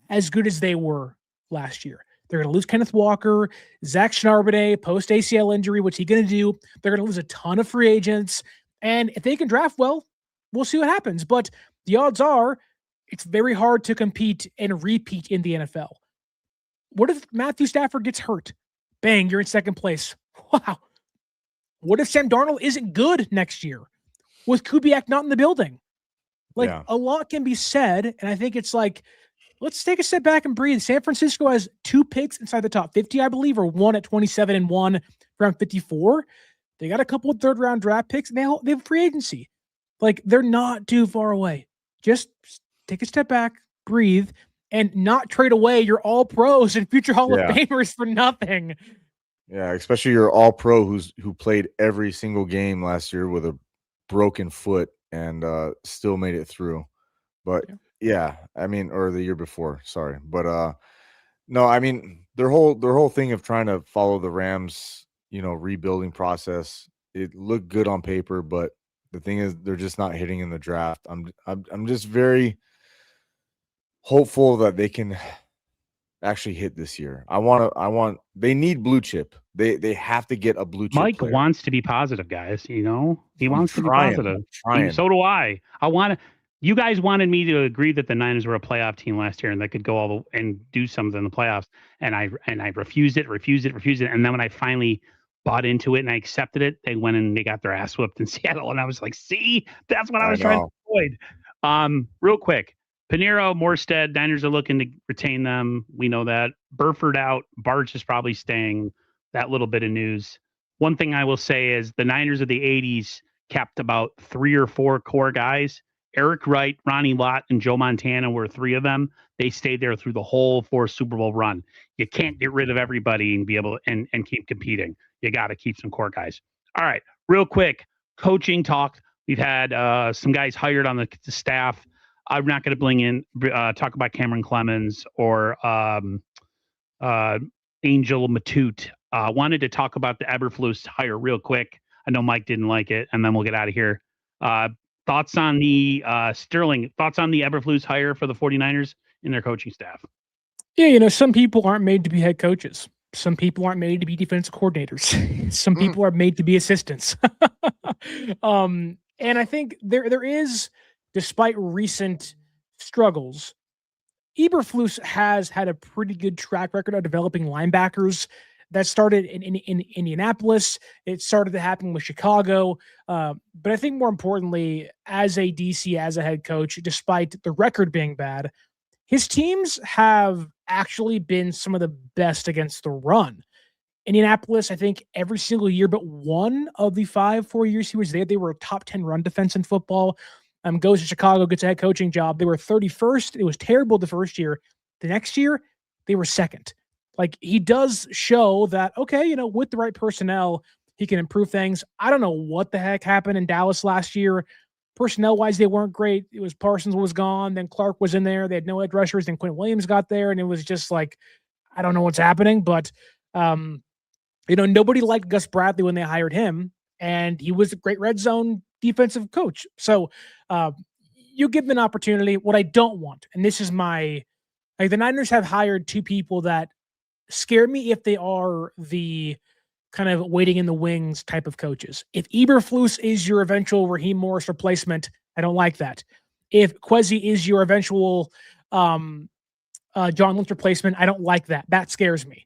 as good as they were last year. They're going to lose Kenneth Walker, Zach Charbonnet, post-ACL injury. What's he going to do? They're going to lose a ton of free agents. And if they can draft well, we'll see what happens. But the odds are it's very hard to compete and repeat in the NFL. What if Matthew Stafford gets hurt? Bang, you're in second place. Wow. What if Sam Darnold isn't good next year with Kubiak not in the building? Like, a lot can be said, and I think it's like let's take a step back and breathe. San Francisco has 2 picks inside the top 50, I believe, or one at 27 and one around 54. They got a couple of third-round draft picks. And they have free agency. Like, they're not too far away. Just take a step back, breathe, and not trade away your all-pros and future Hall of Famers for nothing. Yeah, especially your all-pro who played every single game last year with a broken foot and still made it through. But yeah, I mean, or the year before, sorry. But no, I mean, their whole thing of trying to follow the Rams, rebuilding process, it looked good on paper, but the thing is they're just not hitting in the draft. I'm just very hopeful that they can actually hit this year. They need blue chip. They have to get a blue chip. Mike player. wants to be positive, guys. He wants to be positive. So do I. You guys wanted me to agree that the Niners were a playoff team last year and they could go and do something in the playoffs. And I refused it. And then when I finally bought into it and I accepted it, they went and they got their ass whooped in Seattle. And I was like, see, that's what I was trying to avoid. Real quick. Pinheiro, Morstead, Niners are looking to retain them. We know that. Burford out. Barch is probably staying. That little bit of news. One thing I will say is the Niners of the 80s kept about 3 or 4 core guys. Eric Wright, Ronnie Lott, and Joe Montana were 3 of them. They stayed there through the whole 4 Super Bowl run. You can't get rid of everybody and be able to and keep competing. You got to keep some core guys. All right, real quick, coaching talk. We've had some guys hired on the staff. I'm not going to talk about Cameron Clemens or Angel Matute. Wanted to talk about the Eberflus hire real quick. I know Mike didn't like it, and then we'll get out of here. Thoughts on the Sterling? Thoughts on the Eberflus hire for the 49ers in their coaching staff? Yeah, some people aren't made to be head coaches. Some people aren't made to be defensive coordinators. Some people are made to be assistants. And I think there is, despite recent struggles, Eberflus has had a pretty good track record of developing linebackers. That started in Indianapolis. It started to happen with Chicago. But I think more importantly, as a DC, as a head coach, despite the record being bad, his teams have actually been some of the best against the run. Indianapolis, I think every single year, but one of the 4 years he was there, they were a top 10 run defense in football. Goes to Chicago, gets a head coaching job. They were 31st. It was terrible the first year. The next year, they were second. Like, he does show that, okay, with the right personnel, he can improve things. I don't know what the heck happened in Dallas last year. Personnel-wise, they weren't great. It was Parsons was gone. Then Clark was in there. They had no edge rushers. Then Quinn Williams got there. And it was just like, I don't know what's happening. But, nobody liked Gus Bradley when they hired him. And he was a great red zone defensive coach. So you give him an opportunity. What I don't want, and this is the Niners have hired 2 people that scare me if they are the kind of waiting in the wings type of coaches. If Eberflus is your eventual Raheem Morris replacement, I don't like that. If Kwesi is your eventual John Lynch replacement, I don't like that. That scares me.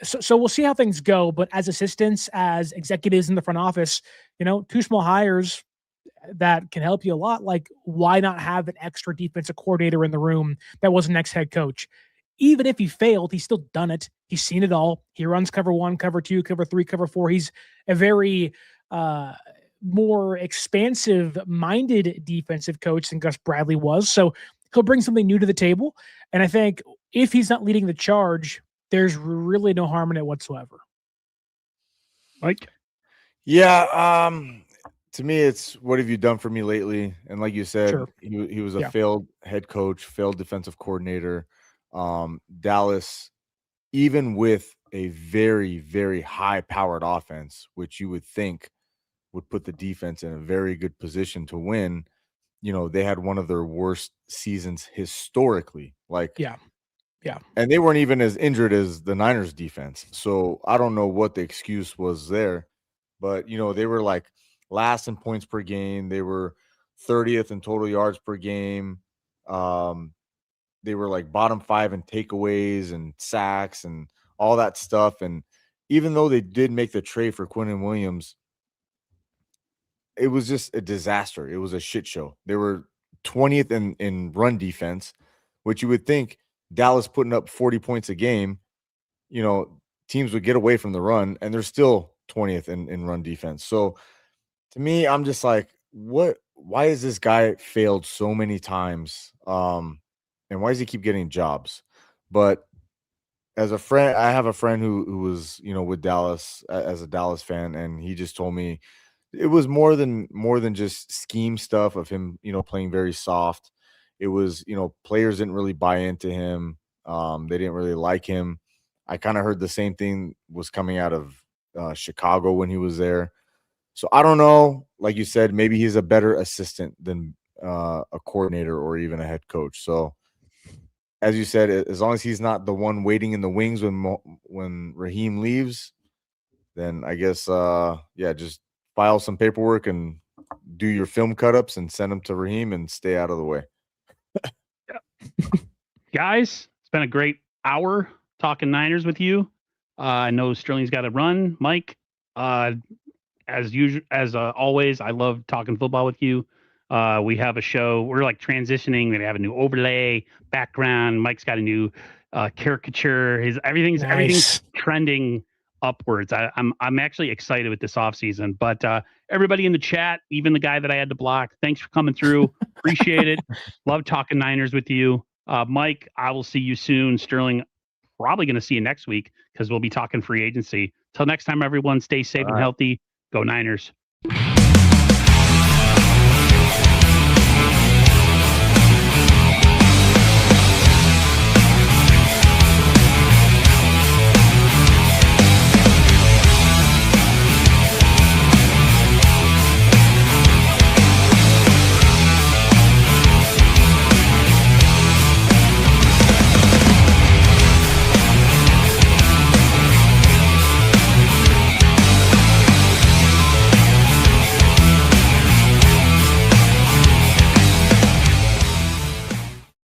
So we'll see how things go. But as assistants, as executives in the front office, 2 small hires that can help you a lot. Like, why not have an extra defensive coordinator in the room that was an ex-head coach? Even if he failed, he's still done it. He's seen it all. He runs cover 1, cover 2, cover 3, cover 4. He's a very more expansive-minded defensive coach than Gus Bradley was. So he'll bring something new to the table. And I think if he's not leading the charge, there's really no harm in it whatsoever. Mike? Yeah, to me, it's what have you done for me lately? And like you said, Sure. he was a failed head coach, failed defensive coordinator. Dallas, even with a very, very high-powered offense, which you would think would put the defense in a very good position to win, they had one of their worst seasons historically. Yeah. And they weren't even as injured as the Niners defense. So I don't know what the excuse was there. But, they were like last in points per game. They were 30th in total yards per game. They were like bottom 5 in takeaways and sacks and all that stuff. And even though they did make the trade for Quinn Williams, it was just a disaster. It was a shit show. They were 20th in run defense, which you would think Dallas putting up 40 points a game, teams would get away from the run, and they're still 20th in run defense. So to me, I'm just like, why has this guy failed so many times? And why does he keep getting jobs? But as a friend, I have a friend who was, with Dallas as a Dallas fan, and he just told me it was more than just scheme stuff of him, playing very soft. It was, players didn't really buy into him. They didn't really like him. I kind of heard the same thing was coming out of Chicago when he was there. So I don't know. Like you said, maybe he's a better assistant than a coordinator or even a head coach. So as you said, as long as he's not the one waiting in the wings when Raheem leaves, then I guess just file some paperwork and do your film cut-ups and send them to Raheem and stay out of the way. Guys, it's been a great hour talking Niners with you. I know Sterling's got to run. Mike, as usual, as always, I love talking football with you. We have a show. We're like transitioning. We have a new overlay background. Mike's got a new caricature. Everything's trending upwards. I'm actually excited with this offseason. But everybody in the chat, even the guy that I had to block, thanks for coming through. Appreciate it. Love talking Niners with you. Mike, I will see you soon. Sterling, probably going to see you next week because we'll be talking free agency. Till next time, everyone, stay safe and healthy. Go Niners.